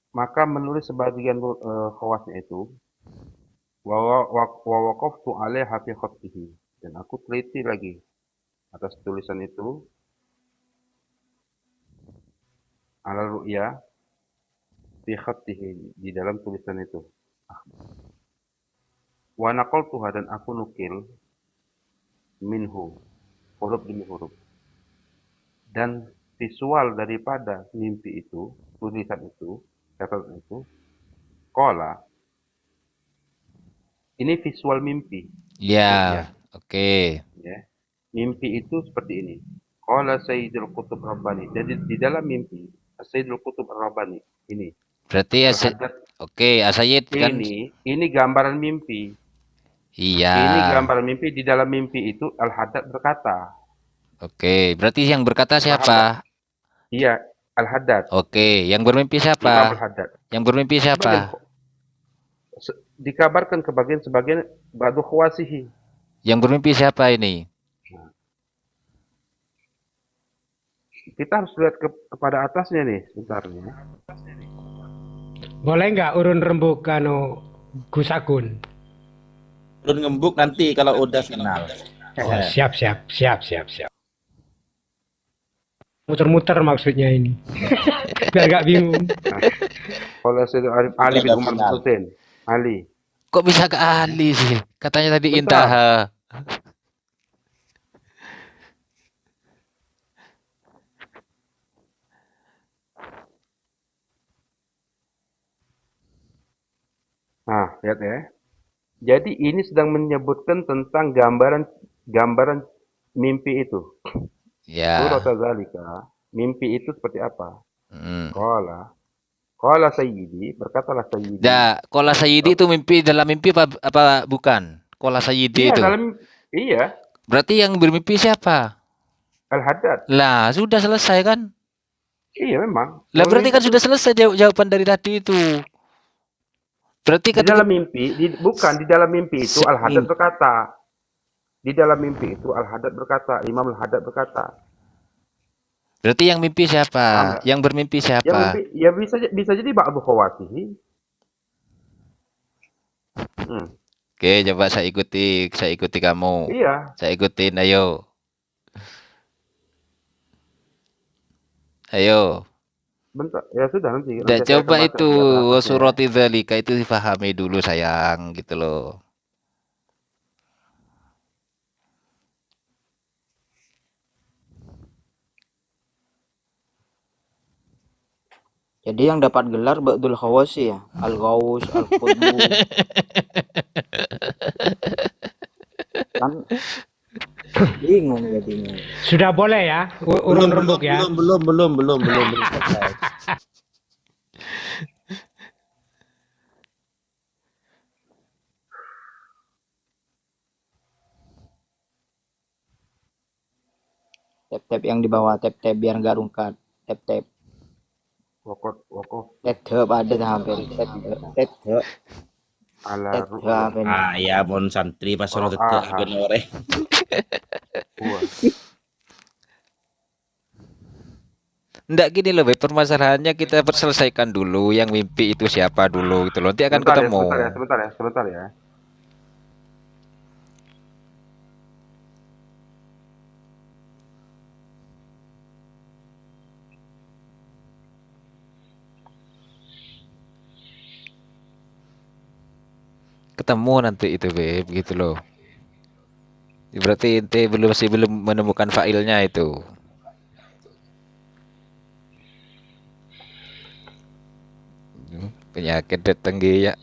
maka menulis sebagian khawasnya itu wa waqaftu 'alaiha fi khattihi, dan aku teliti lagi atas tulisan itu ala ru'ya fi khattihi, di dalam tulisan itu. Wa naqaltuha, dan aku nukil minhu, huruf demi huruf. Dan visual daripada mimpi itu, tulisan itu, catatan itu, qala, ini visual mimpi. Ya, Ya, oke. ya. Mimpi itu seperti ini. Qala Sayyidul Qutub Rabbani. Jadi di dalam mimpi Sayyidul Qutub Rabbani ini Berarti ya, Al-Haddad, oke, Asayid kan, ini gambaran mimpi. iya. Ini gambaran mimpi. Di dalam mimpi itu Al-Haddad berkata. Oke, berarti yang berkata Paham nggak? siapa? Iya, Al-Haddad. Oke, yang bermimpi Imam siapa? Al-Haddad. Yang bermimpi Sebagian siapa? dikabarkan ke sebagian ba'du khawasihi. Yang bermimpi siapa ini? Kita harus lihat kepada atasnya nih, sebentar nih. Boleh nggak urun rembuk Gus Agun? Belum ngembuk nanti kalau udah final. Oh, siap. Muter-muter maksudnya ini. Biar gak bingung. Oleh Sayyidina Ali bin Umar bin Hussein. Ali. Kok bisa ke Ali sih? Katanya tadi Bentar. intaha. Nah, lihat ya. Jadi ini sedang menyebutkan tentang gambaran mimpi itu. Ya. Surat Az-Zalika, mimpi itu seperti apa? Hmm. Qala Sayyidi, berkatalah Sayyidi. Ya, Kola Sayyidi itu mimpi dalam mimpi apa bukan? Kola Sayyidi Iya, itu. iya, Berarti yang bermimpi siapa? Al-Haddad. Lah, sudah selesai kan? Iya, memang. Lah Dalam berarti mimpi kan sudah selesai jawaban dari tadi itu. Berarti di ketika dalam mimpi, bukan di dalam mimpi itu Al-Haddad berkata. Di dalam mimpi itu Al-Haddad berkata, Imam Al-Haddad berkata. berarti yang mimpi siapa? Paham nggak? Yang bermimpi Yang siapa? mimpi, ya bisa jadi ba'du khawatihi. Oke, coba saya ikuti kamu. Iya. Saya ikutin, ayo. Ayo. Bentar, ya sudah nanti. Nah, Nanti saya coba akan baca itu di atasnya. surati dzalika itu difahami dulu sayang gitu loh. Jadi yang dapat gelar Ba'dul Khawasi ya, Al-Ghaus, Al-Qutbu. Kan bingung jadinya. Sudah boleh ya urun rembuk ya. Belum selesai. Tap-tap yang di bawah, tap-tap biar nggak rungkat. Tap-tap. Wakof Tap-tap ada hampir. Tap-tap. ala Tap-tap. Ah ya mon santri pas Oh, surat itu aha. ben ore. Wah. Nggak gini loh, Beb. Permasalahannya kita selesaikan dulu yang mimpi itu siapa dulu gitu loh. Nanti akan Sebentar ya, ketemu. sebentar ya. Ketemu nanti itu, Beb, gitu loh. Berarti ente masih belum menemukan failnya itu. Penyakit datang ya.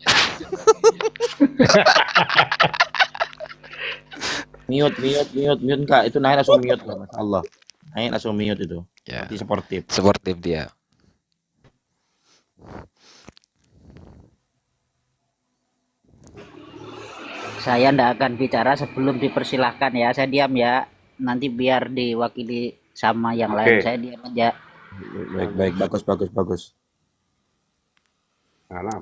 Mute Kak. Itu naik langsung mute Kak, Mas Allah. Naik langsung mute itu. Ya. Seperti sportif. Sportif dia. Saya ndak akan bicara sebelum dipersilahkan ya. Saya diam ya. Nanti biar diwakili sama yang lain. Saya diam aja. Baik. Bagus. Salam.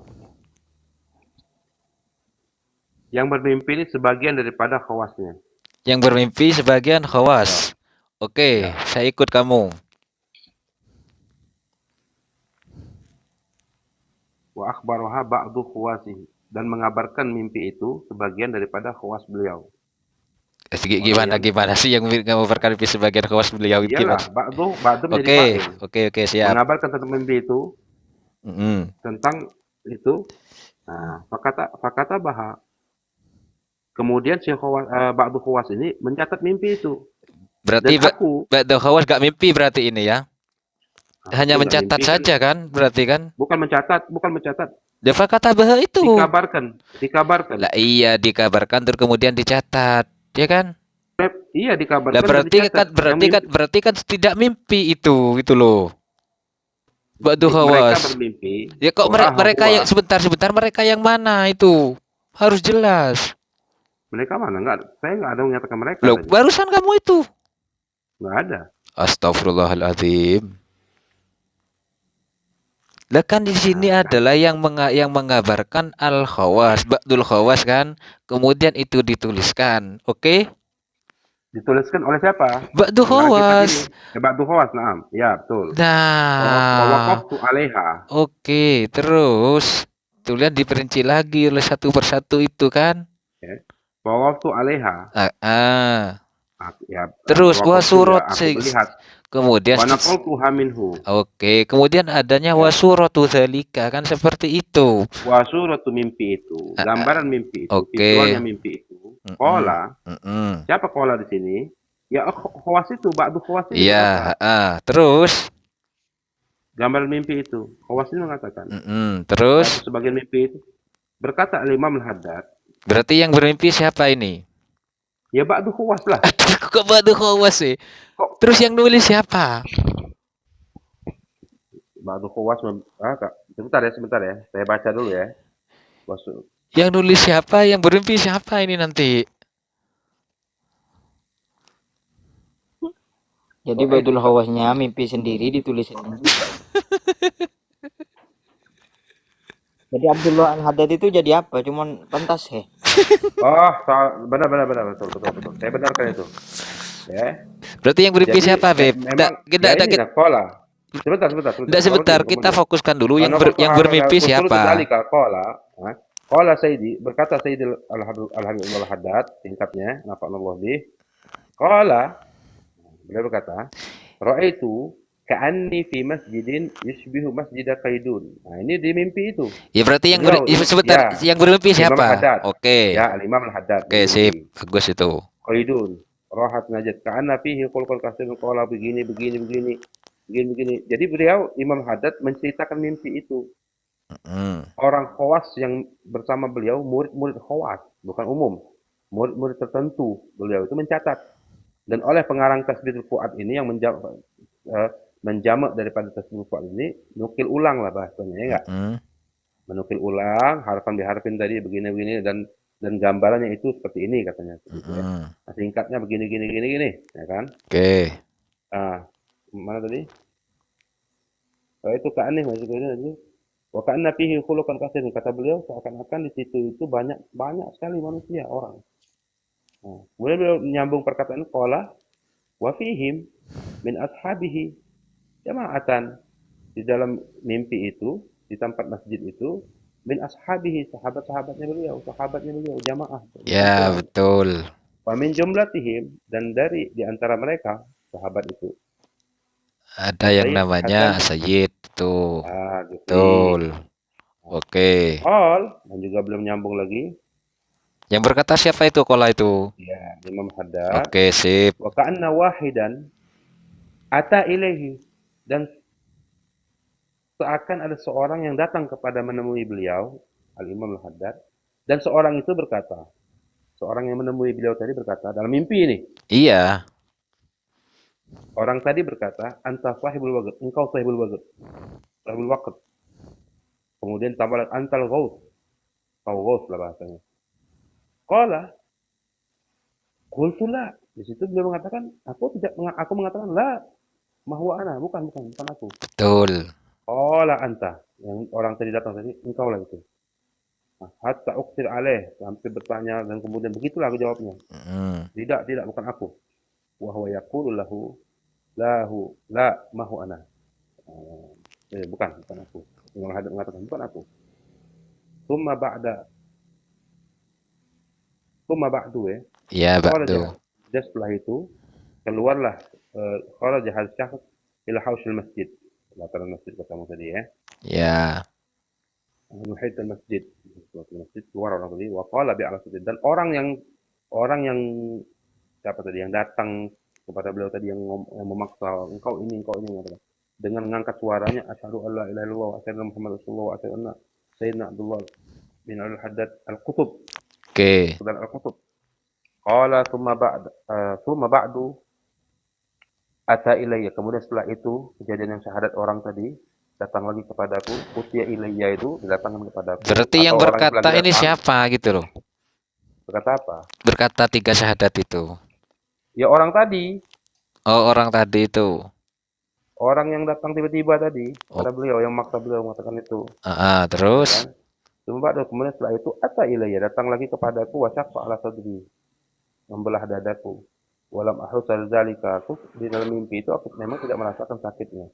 Yang bermimpi ini sebagian daripada khawasnya. Yang bermimpi sebagian khawas. Oke, saya ikut kamu. Wa akhbaroha ba'du khawasihi, dan mengabarkan mimpi itu sebagian daripada khawas beliau. Gimana gimana sih yang mengabarkan mimpi sebagian khawas beliau mimpi Iyalah, maksud? ba'du menjadi Oke, fa'il. oke, siap. Mengabarkan tentang mimpi itu, Mm-mm. tentang itu. Nah, fakata baha. Kemudian si ba'du khawas ini mencatat mimpi itu. Berarti Dan aku, ba'da khawas gak mimpi berarti ini ya? Hanya itu nggak mencatat mimpi kan, saja kan, berarti kan? bukan mencatat, Defa kata bahwa itu. dikabarkan. Lah iya dikabarkan terus kemudian dicatat, ya kan? Iya, Lah dikabarkan dan berarti dicatat. kan Yang berarti kan mimpi, berarti kan tidak mimpi itu loh. Ba'du mereka khawas. bermimpi. Ya kok Wah, mereka yang huwa. sebentar mereka yang mana itu? Harus jelas. Mereka mana? Enggak, saya nggak ada yang menyatakan mereka Loh, tadi. barusan kamu itu. Nggak ada. Astagfirullahaladzim. Lah kan di sini Nah, kan. adalah yang mengabarkan al khawas, ba'dul khawas kan. Kemudian itu dituliskan. Oke? Dituliskan oleh siapa? Ba'du Pengarang kitab ini. khawas. Ba'du khawas, naam. Ya, betul. Wa Nah, waqaftu 'alaiha. oke. Terus tuh lihat diperinci lagi oleh satu persatu itu kan. Ya. Wa waqaftu 'alaiha. Ah, ah. Ya, Terus waqaftu ya, wasurot aku melihat. kemudian Wa naqaltuha minhu. oke, kemudian adanya Ya. wasuratu zalika kan seperti itu. Wa suratu mimpi itu, Ah, ah. gambaran mimpi itu, Oke. visualnya mimpi itu. Mm-mm. Qala, Mm-mm. siapa qala di sini? Ya, khawas itu, ba'du khawas ini berkata. Iya, terus Gambaran mimpi itu. Khawas ini mengatakan. terus Atau sebagian mimpi itu. Berkata Al-Imam Al-Haddad. berarti yang bermimpi siapa ini? Ya, ba'du khawas lah. Kok badu khawas sih? Kok Terus yang nulis siapa? ba'du khawas? Kak. Sebentar ya. Saya baca dulu ya. Wasu. Yang nulis siapa? Yang bermimpi siapa ini nanti? Jadi Baitul Khawasnya mimpi sendiri ditulisin. Jadi Abdullah Al-Haddad itu jadi apa? Cuman pentas ya. Oh, benar, betul. Saya benarkan itu. Ya. Berarti yang bermimpi Jadi, siapa, Beb? memang, ya ini lah, qala. Sebentar, kita fokuskan dulu yang bermimpi siapa? Qala Sayyidi, berkata Sayyidi Al-Habib Al-Haddad, tingkatnya, nafa'anallah bih. Qala, beliau berkata, ra'aitu ka'anni fi masjidin yushbihu masjida Qaidun. Nah, ini di mimpi itu. Ya berarti yang Ya, yang bermimpi Imam siapa? Al-Haddad. Oke. Ya, Al-Imam Al-Haddad. Oke, sip. Bagus itu. Qaidun. Rahat najat ka'anna fihi khulqul kasir qala begini. Jadi beliau Imam Haddad menceritakan mimpi itu. Orang khawas yang bersama beliau, murid-murid khawas, bukan umum. Murid-murid tertentu beliau itu mencatat. Dan oleh pengarang Tasbihul Fuad ini yang menjamak daripada Tasbihul Fuad ini, nukil ulang lah bahasanya, ya enggak? Menukil ulang, harfan biharfin tadi begini dan gambarannya itu seperti ini katanya. Gitu ya. Nah, singkatnya begini, ya kan? Oke. Mana tadi? Itu keaneh maksudnya tadi. Wa ka'anna fihi khuluqan katsirin, kata beliau seakan-akan di situ itu banyak sekali manusia, orang. Nah, kemudian beliau menyambung perkataan qala wa fihim min ashabihi jama'atan, di dalam mimpi itu, di tempat masjid itu, min ashabihi, sahabatnya beliau jamaah. Ya, betul. Wa min jumlatihim, dan dari di antara mereka sahabat itu ada yang namanya Sayyid tuh. Betul. Oke. Dan juga belum nyambung lagi. Yang berkata siapa itu qala itu? Ya, Imam Haddad. Oke, sip. Wa ka'anna wahidan ata ilaihi, dan seakan ada seorang yang datang kepada menemui beliau, Al-Imam Al-Haddad, dan seorang itu berkata, seorang yang menemui beliau tadi berkata dalam mimpi ini. Iya. Orang tadi berkata, anta sahibul waqt, engkau sahibul waqt. Sahibul waqt. Kemudian tambah antal ghaus. Kau ghaus lah bahasanya. Qala, qultu la. Di situ beliau mengatakan, aku mengatakan la, mahwa ana, bukan aku. Betul. Qala anta, yang orang tadi datang tadi, engkau lah itu. Nah, hatta uqtir alaih, sampai bertanya dan kemudian begitulah aku jawabnya. Tidak, bukan aku. Wa huwa yaqulu lahu la mahu ana. Bukan aku. Yang hadap mengatakan bukan aku. Thumma Summa ba'du ya. Ya, Kharaja. ba'du. Dan setelah itu keluarlah kharaja hal syakhs ila haushil masjid. Latar masjid katamu tadi ya. Ya. Muhit masjid. Masjid keluar orang tadi wa qala bi ala dan orang yang siapa tadi yang datang kepada beliau tadi yang memaksa engkau ini dengan mengangkat suaranya asyhadu alla ilaha illallah wa asyhadu anna muhammadar rasulullah wa asyhadu anna sayyidina Abdullah bin al-Haddad al-Qutub Oke. dan al-Qutub qala thumma ba'du ata ilayya kemudian setelah itu kejadian yang syahadat orang tadi datang lagi kepadaku utiya ilayya itu datang kepadaku Berarti yang atau orang berkata bilang ini datang, siapa gitu loh. berkata apa Berkata 3 syahadat itu. ya orang tadi Oh, orang tadi itu. orang yang datang tiba-tiba tadi Oh. pada beliau yang maksa beliau mengatakan itu Terus kan kemudian setelah itu ata ilayya datang lagi kepadaku wasyaqa ala sadri membelah dadaku walam ahusal zalika aku di dalam mimpi itu aku memang tidak merasakan sakitnya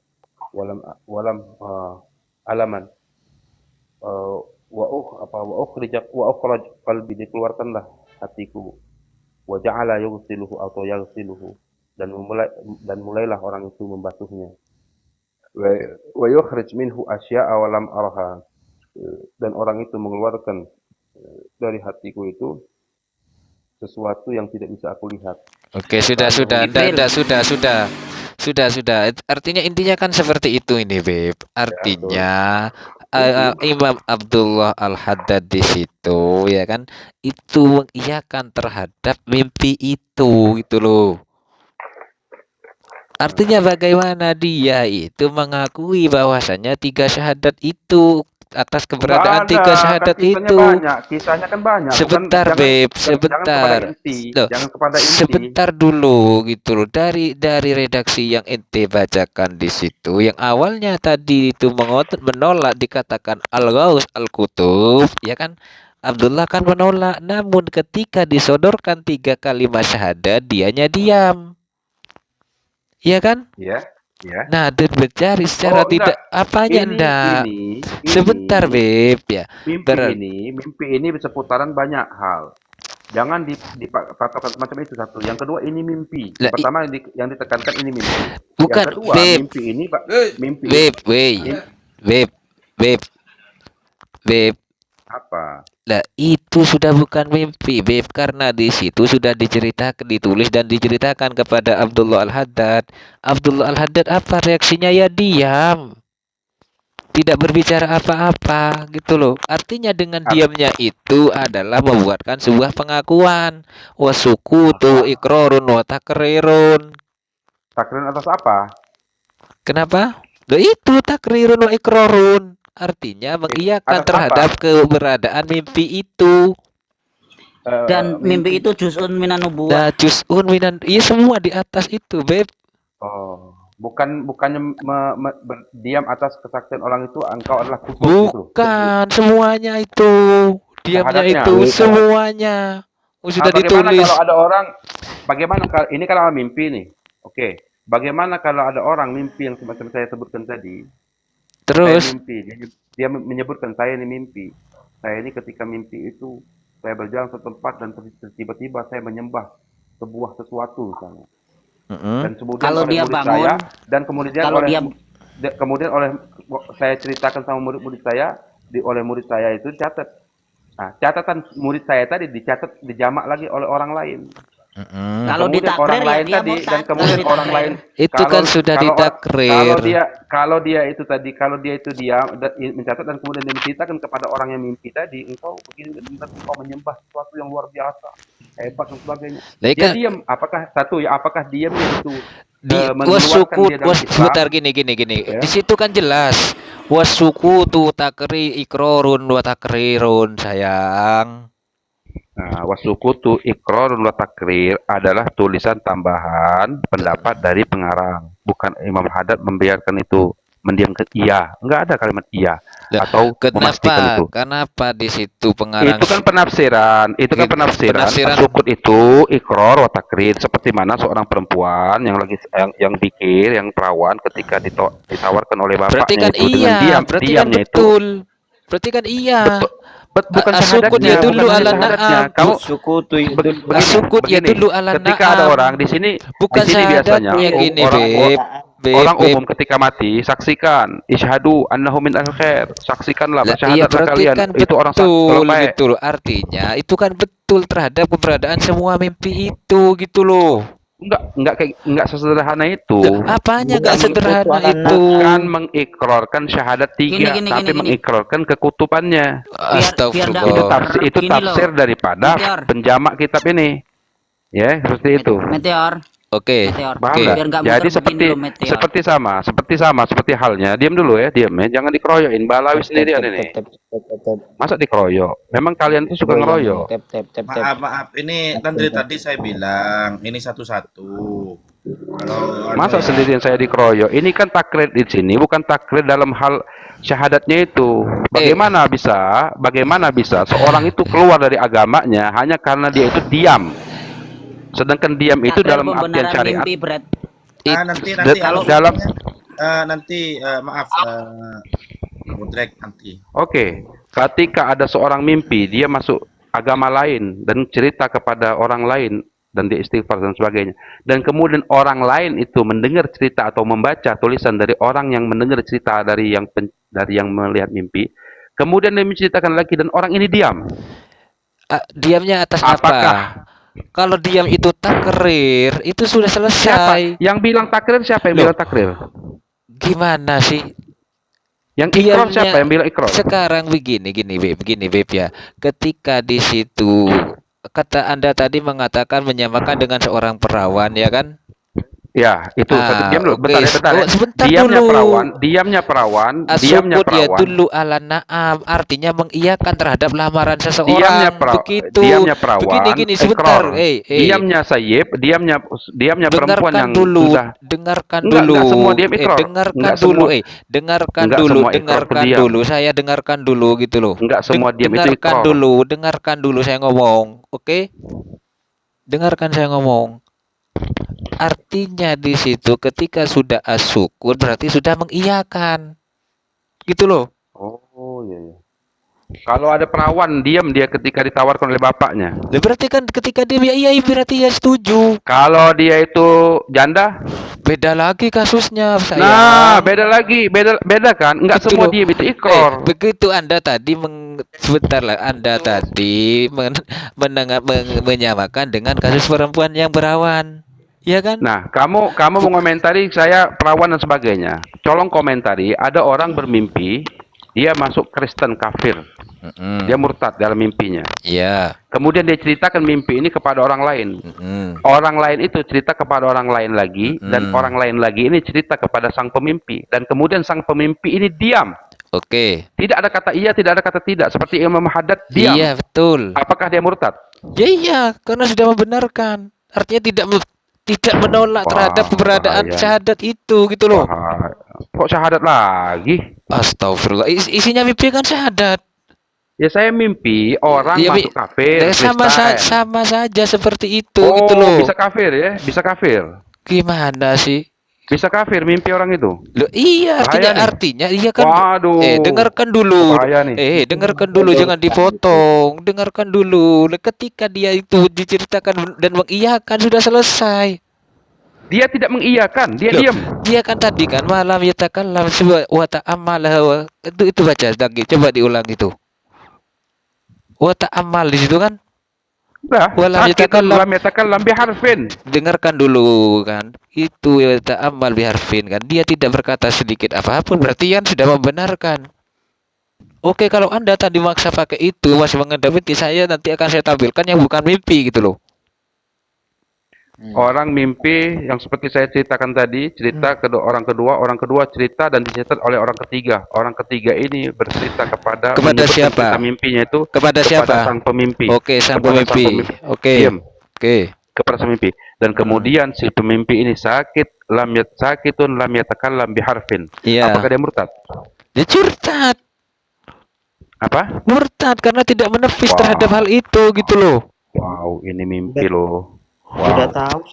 walam alaman wa ukhraj qalbi dikeluarkanlah hatiku wa ja'ala yughsiluhu atau yaghsiluhu dan mulailah orang itu membasuhnya wa yukhrij minhu asya'a wa lam araha dan orang itu mengeluarkan dari hatiku itu sesuatu yang tidak bisa aku lihat. oke, sudah. Artinya intinya kan seperti itu ini, Beb. Artinya Imam Abdullah Al-Haddad di situ ya kan itu mengiyakan terhadap mimpi itu gitu loh. Artinya bagaimana dia itu mengakui bahwasannya 3 syahadat itu atas keberadaan 3 syahadat itu. Kisahnya kan banyak. Sebentar, Beb, sebentar. Loh, Jangan kepada inti. sebentar dulu gitu loh. Dari redaksi yang ente bacakan di situ, yang awalnya tadi itu menolak dikatakan Al-Ghaus Al-Kutub, ya kan? Abdullah kan menolak, namun ketika disodorkan 3 kalimat syahadat, dianya diam. Iya kan? Ya. Nah, dan mencari secara tidak apanya enggak. Sebentar, Beb ya. Mimpi ini seputaran banyak hal. Jangan dipatokan macam itu satu. Yang kedua ini mimpi. Yang pertama yang ditekankan ini mimpi. Bukan, yang kedua Beb. mimpi ini mimpi. Beb. Apa? Nah, itu sudah bukan mimpi, Beb, karena di situ sudah ditulis dan diceritakan kepada Abdullah Al-Haddad. Abdullah Al-Haddad apa reaksinya? Ya diam. Tidak berbicara apa-apa gitu loh. Artinya dengan diamnya itu adalah membuatkan sebuah pengakuan. Wasukutu ikrorun wa takrirun. Takrir atas apa? Kenapa? Loh itu takrirun wa ikrorun. Artinya mengiyakan terhadap keberadaan mimpi itu. Dan mimpi itu juz'un minan nubuwah. Nah, juz'un minan, iya semua di atas itu, Beb. Oh, bukannya diam atas kesaksian orang itu engkau adalah kutub. Bukan, semuanya itu. Diamnya itu semuanya. Sudah ditulis. Kalau ada orang, bagaimana kalau ini kalau mimpi nih. Oke. Bagaimana kalau ada orang mimpi yang semacam saya sebutkan tadi? Terus saya mimpi. Dia menyebutkan saya ini mimpi. Saya ini ketika mimpi itu saya berjalan ke tempat dan tiba-tiba saya menyembah sebuah sesuatu misalnya. Dan kemudian kalau dia bangun saya, dan kemudian oleh saya ceritakan sama murid-murid saya, oleh murid saya itu catat. Nah, catatan murid saya tadi dicatat dijamak lagi oleh orang lain. Kalau ditakrir ya dia tadi, dan kemudian orang lain itu kan sudah ditakrir. Kalau dia itu dia mencatat dan kemudian dia menceritakan kepada orang yang mimpi tadi, engkau begini engkau menyembah sesuatu yang luar biasa, hebat dan sebagainya. Dia diam. Apakah diam itu sebentar gini. Ya. Di situ kan jelas wasukutu takri ikrorun wa takrirun sayang. Nah, wasukutu ikrarun wa takrir adalah tulisan tambahan pendapat dari pengarang. Bukan Imam Haddad membiarkan itu mendiamkan iya. Enggak ada kalimat iya atau memastikan itu. Kenapa di situ pengarang? Itu kan penafsiran. Sukut itu ikrar wa takrir, seperti mana seorang perempuan yang bikir, yang perawan ketika ditawarkan oleh bapaknya berarti kan itu dengan diamnya betul. Berarti kan iya. Bukan Asukut syahadatnya, ya dulu bukan hanya ala syahadatnya. na'am. Kamu Sukutu itu begini, Asukut ya begini. dulu ala Ketika ada na'am. orang di sini Bukan biasanya syahadatnya gini, orang Beb. Beb, orang Beb. umum ketika mati saksikan isyhadu annahu min al khair, saksikanlah Lah, iya bersyahadatlah berarti kalian kan itu orang betul orang baik. gitu loh. Artinya itu kan betul terhadap keberadaan semua mimpi itu gitu loh. Enggak sesederhana itu. Lah, apanya nggak Bukan sederhana itu, itu? Bukan mengikrarkan syahadat tiga, Gini, tapi gini. mengikrarkan kekutubannya. Astagfirullah. Itu tafsir, itu Gini tafsir loh. daripada Meteor. penjamak kitab ini. Ya, seperti itu. Meteor. Oke. Meteor. Paham Oke. nggak? Biar nggak Jadi muter begini loh, Meteor. seperti halnya. Diam dulu ya, diam ya. Jangan dikeroyokin. Balawi sendirian ini. Masa dikeroyok? Memang kalian tuh suka ngeroyok. Maaf, ini kan dari tadi saya bilang ini satu-satu. Kalau Masa sendirian saya dikeroyok? Ini kan takrir di sini, bukan takrir dalam hal syahadatnya itu. Bagaimana bisa seorang itu keluar dari agamanya hanya karena dia itu diam. Sedangkan diam itu Takrir dalam artian pembenaran syariat. mimpi, Brad. nanti Kalau harus dalam maaf Budrek nanti. Oke, ketika ada seorang mimpi, dia masuk agama lain dan cerita kepada orang lain dan dia istighfar dan sebagainya. Dan kemudian orang lain itu mendengar cerita atau membaca tulisan dari orang yang mendengar cerita dari yang melihat mimpi. Kemudian dia menceritakan lagi dan orang ini diam. Diamnya atas Apakah apa? Kalau diam itu takrir, itu sudah selesai. Yang bilang takrir siapa yang bilang takrir? Gimana sih? Yang ikrar siapa yang bilang ikrar? Sekarang begini Beb ya. Ketika di situ kata Anda tadi mengatakan menyamakan dengan seorang perawan ya kan? Ya, itu diam dulu. Oke. Bentar ya. Sebentar Diamnya dulu. perawan. Asukut ya dulu ala na'am, artinya mengiyakan terhadap lamaran seseorang. Begitu. Diamnya perawan. Begini sebentar. Diamnya sayyib, diamnya perempuan yang dulu, sudah dengarkan Enggak dulu. semua diam ikrar. Dengarkan Enggak dulu, semua ikrar dengarkan diam. dulu. Saya dengarkan dulu gitu loh. Enggak semua diam itu ikrar. Dengarkan dulu saya ngomong. Oke? Dengarkan saya ngomong. Artinya di situ ketika sudah asyukur berarti sudah mengiyakan. Gitu loh. Oh iya. Kalau ada perawan diam dia ketika ditawarkan oleh bapaknya. Berarti kan ketika dia iya berarti ya setuju. Kalau dia itu janda, beda lagi kasusnya saya. Nah, beda lagi, beda kan? Enggak semua diam itu ikrar. Begitu Anda tadi sebentar lah, Anda tadi menyamakan dengan kasus perempuan yang berawan. Ya kan? Nah, kamu mengomentari saya perawan dan sebagainya. Colong komentari, ada orang bermimpi dia masuk Kristen kafir. Dia murtad dalam mimpinya. Iya. Kemudian dia ceritakan mimpi ini kepada orang lain. Orang lain itu cerita kepada orang lain lagi dan orang lain lagi ini cerita kepada sang pemimpi dan kemudian sang pemimpi ini diam. Oke. Tidak ada kata iya, tidak ada kata tidak. Seperti Imam Haddad diam. Iya, betul. Apakah dia murtad? Ya iya, karena sudah membenarkan. Artinya tidak menolak terhadap keberadaan syahadat itu gitu loh. Kok syahadat lagi? Astagfirullah. Isinya mimpi kan syahadat. Ya saya mimpi orang masuk kafir. Sama saja seperti itu gitu loh. Bisa kafir ya? Bisa kafir. Gimana sih? Bisa kafir mimpi orang itu? Loh, iya, artinya iya kan. Waduh. Dengarkan dulu. Dengarkan dulu, jangan dipotong. Dengarkan dulu. Ketika dia itu diceritakan dan mengiyakan sudah selesai. Dia tidak mengiyakan, dia diam. Dia kan tadi kan malam yatakallam wa ta'ammal. Itu baca lagi, coba diulang itu. Wa ta'ammal di situ kan? Lam yatakallam biharfin. Dengarkan dulu kan. Itu ya ta'ammal biharfin kan. Dia tidak berkata sedikit apapun berarti kan sudah membenarkan. Oke, kalau Anda tadi maksa pakai itu masih mengendapati saya nanti akan saya tampilkan yang bukan mimpi gitu loh. Orang mimpi yang seperti saya ceritakan tadi, cerita orang kedua cerita dan dicatat oleh orang ketiga. Orang ketiga ini bercerita kepada siapa? Mimpinya itu kepada siapa? Sang pemimpi. Oke, sang pemimpi. Oke. Diam. Oke. Kepada sang pemimpi. Dan kemudian si pemimpi ini sakitun lam yatakallam biharfin. Iya. Apakah dia murtad? Dia murtad. Apa? Murtad karena tidak menepis terhadap hal itu gitu loh. Wow, ini mimpi loh. Sudah tahu.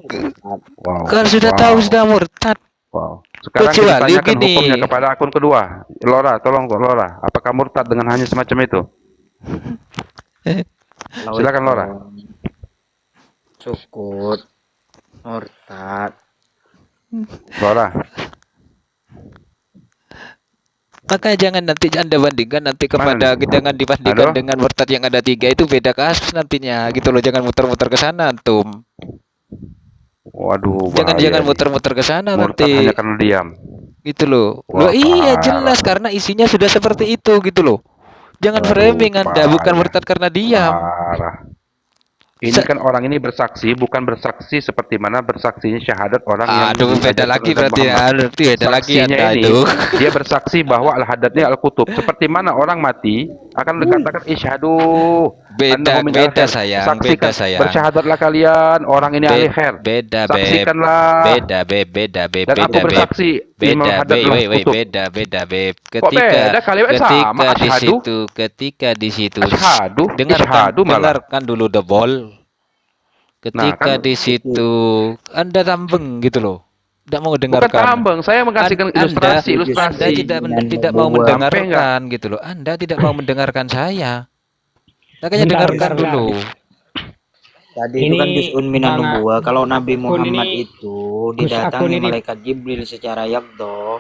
Kalau sudah tahu sudah murtad. Wow. Sekarang kita Kecuali tanyakan gini, hukumnya kepada akun kedua. Lora, tolong Lora. Apakah murtad dengan hanya semacam itu? Kalau Silakan itu Lora. sukut, murtad. Lora. maka jangan nanti Anda bandingkan nanti kepada Mana? jangan dibandingkan Halo? dengan murtad yang ada 3 itu beda kasus nantinya gitu loh. Jangan muter-muter ke sana antum. Waduh, Jangan bahaya nih. muter-muter ke sana Murtad nanti. hanya karena diam. Gitu loh. Wah, Loh iya jelas parah. karena isinya sudah seperti itu gitu loh. Jangan Waduh, framing Anda bukan payah. murtad karena diam. Parah. Ini Se- kan orang ini bersaksi, bukan bersaksi seperti mana bersaksinya syahadat orang yang Aduh beda diajarkan lagi oleh berarti ya. Muhammad. Berarti beda lagi Saksinya Anda ini, itu. dia bersaksi bahwa al-hadatnya al-kutub. Seperti mana orang mati akan dikatakan isyhadu annahu min Beda al-khair. sayang, Saksikan, beda sayang. bersyahadatlah kalian orang ini ahli khair. Beda beb. Saksikanlah. Beda beb. Dan aku bersaksi Imam Beda Haddad adalah kutub. beda beb. Kok beda? Kalimatnya sama, asyhadu. Ketika di situ Asyhadu, dengarkan isyhadu malah. dengarkan dulu the ball. Ketika kan di situ Anda tambeng gitu loh. Tidak mau Bukan dengarkan. tambang, saya mengasihkan ilustrasi. Anda tidak mau Sampai mendengarkan gitu loh. Anda tidak mau mendengarkan saya. Makanya Bentar, dengarkan bentar. dulu. Tadi itu kan Ini juz'un minan Bang, nubuwah. Kalau Nabi akun Muhammad ini- itu akun didatangi ini- malaikat Jibril secara yaqdha,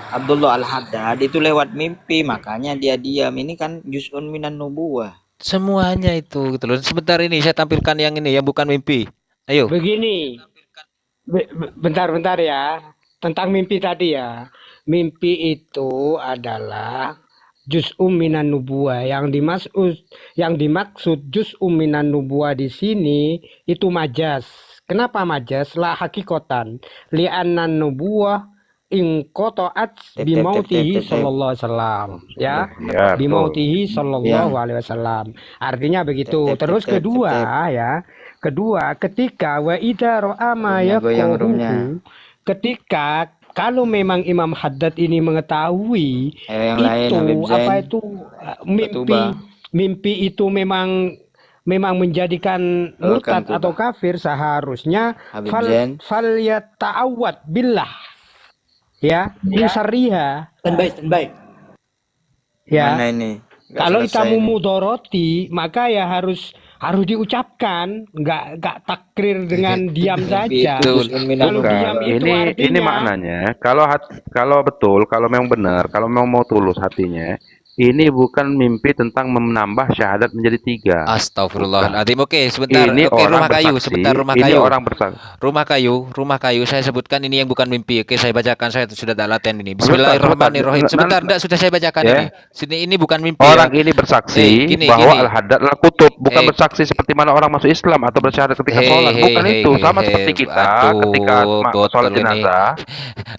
Abdullah Al-Haddad itu lewat mimpi, makanya dia diam. Ini kan juz'un minan nubuwah. Semuanya itu gitu loh. Sebentar ini saya tampilkan yang ini yang bukan mimpi. Ayo. Begini, bentar ya, tentang mimpi tadi ya. Mimpi itu adalah juz'um minan nubuwah. Yang dimaksud juz'um minan nubuwah di sini itu majas. Kenapa majas? La hakikotan. Li'annan nubuwah in qata'at bimautihi sallallahu alaihi wasallam. Ya. Ya, betul. Bimautihi sallallahu alaihi wasallam. Artinya begitu. Terus kedua ya. Kedua, ketika wa idza ra'a ma Roomnya goyang, yaqruhu, roomnya. ketika kalau memang Imam Haddad ini mengetahui Yang lain, Habib Zain. apa itu Batuba. mimpi itu memang menjadikan murtad Welcome to atau kafir, seharusnya Habib Zain. fal yata'awwad billah ya yusarriha Standby. ya. Mana ini? Nggak Kalau selesai itamu ini. mudoroti, maka ya harus diucapkan, nggak takrir dengan diam saja. Itu juz'un minan Kalau Bukan. diam itu ini artinya maknanya kalau betul, kalau memang benar, kalau memang mau tulus hatinya, ini bukan mimpi tentang menambah syahadat menjadi 3. Astagfirullahaladzim. Oke, sebentar. Ini Oke, orang rumah kayu. bersaksi, Sebentar, rumah ini kayu. orang bersaksi. Rumah kayu. Saya sebutkan ini yang bukan mimpi. Oke, saya bacakan. Saya sudah tak latihan ini. Sebentar, Bismillahirrahmanirrahim. sebentar. Sebentar, enggak sudah saya bacakan Ya. ini. Sini ini bukan mimpi. Orang ya. ini bersaksi Gini. bahwa al-haddad adalah kutub, bukan Eh. bersaksi seperti mana orang masuk Islam atau bersyahadat ketika sholat. Bukan itu, sama seperti kita ketika sholat botol ini. jenazah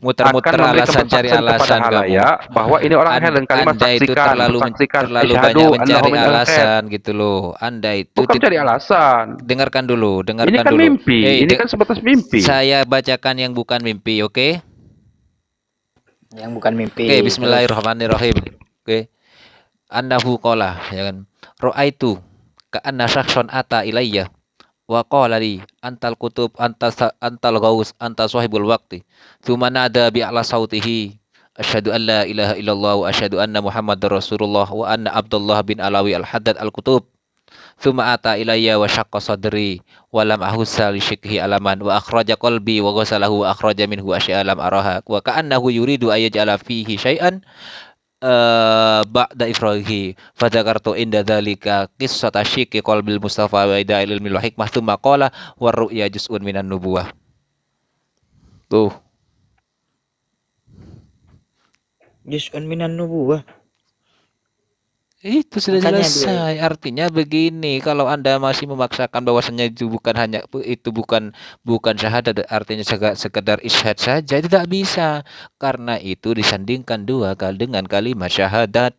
Muter-muter akan memberikan alasan cari persaksian kepada alasan kamu. halayak bahwa ini orang khair dan kalimat Anda itu saksikan, terlalu saksikan, banyak isyhadu mencari annahu min al-khair. alasan gitu loh. Anda itu Bukan cari alasan. dengarkan dulu. Ini kan mimpi, ini kan sebatas mimpi. Saya bacakan yang bukan mimpi, oke? Yang bukan mimpi. Oke, bismillahirrahmanirrahim. Oke. Annahu qala, ya kan. Ra'aitu ka'anna syakhsan ata ilayya wa qala li antal kutub antal ghaus anta sahibul waqti. Tsumma nada bi ala sautihi asyhadu an la ilaha illallah wa asyhadu anna muhammadar rasulullah wa anna abdullah bin alawi al-haddad al-kutub. Tsumma ata ilayya wa syaqqa sadri wa lam ahussa li syikhi alaman wa akhraja qalbi wa ghasalahu wa akhraja minhu asya'a lam araha wa ka'annahu yuridu ayaj'ala fihi syai'an ba'da ifrahi fadzakartu inda dzalika qissata syikhi qalbil mustafa wa ida ilmil hikmah tsumma qala war ru'ya juz'un minan nubuwah. Tuh. Juz'un minan nubuwah. Itu sudah Makanya selesai. Artinya begini, kalau Anda masih memaksakan bahwasannya itu bukan syahadat, artinya sekedar isyhad saja, itu tidak bisa. Karena itu disandingkan dua kali dengan kalimat syahadat.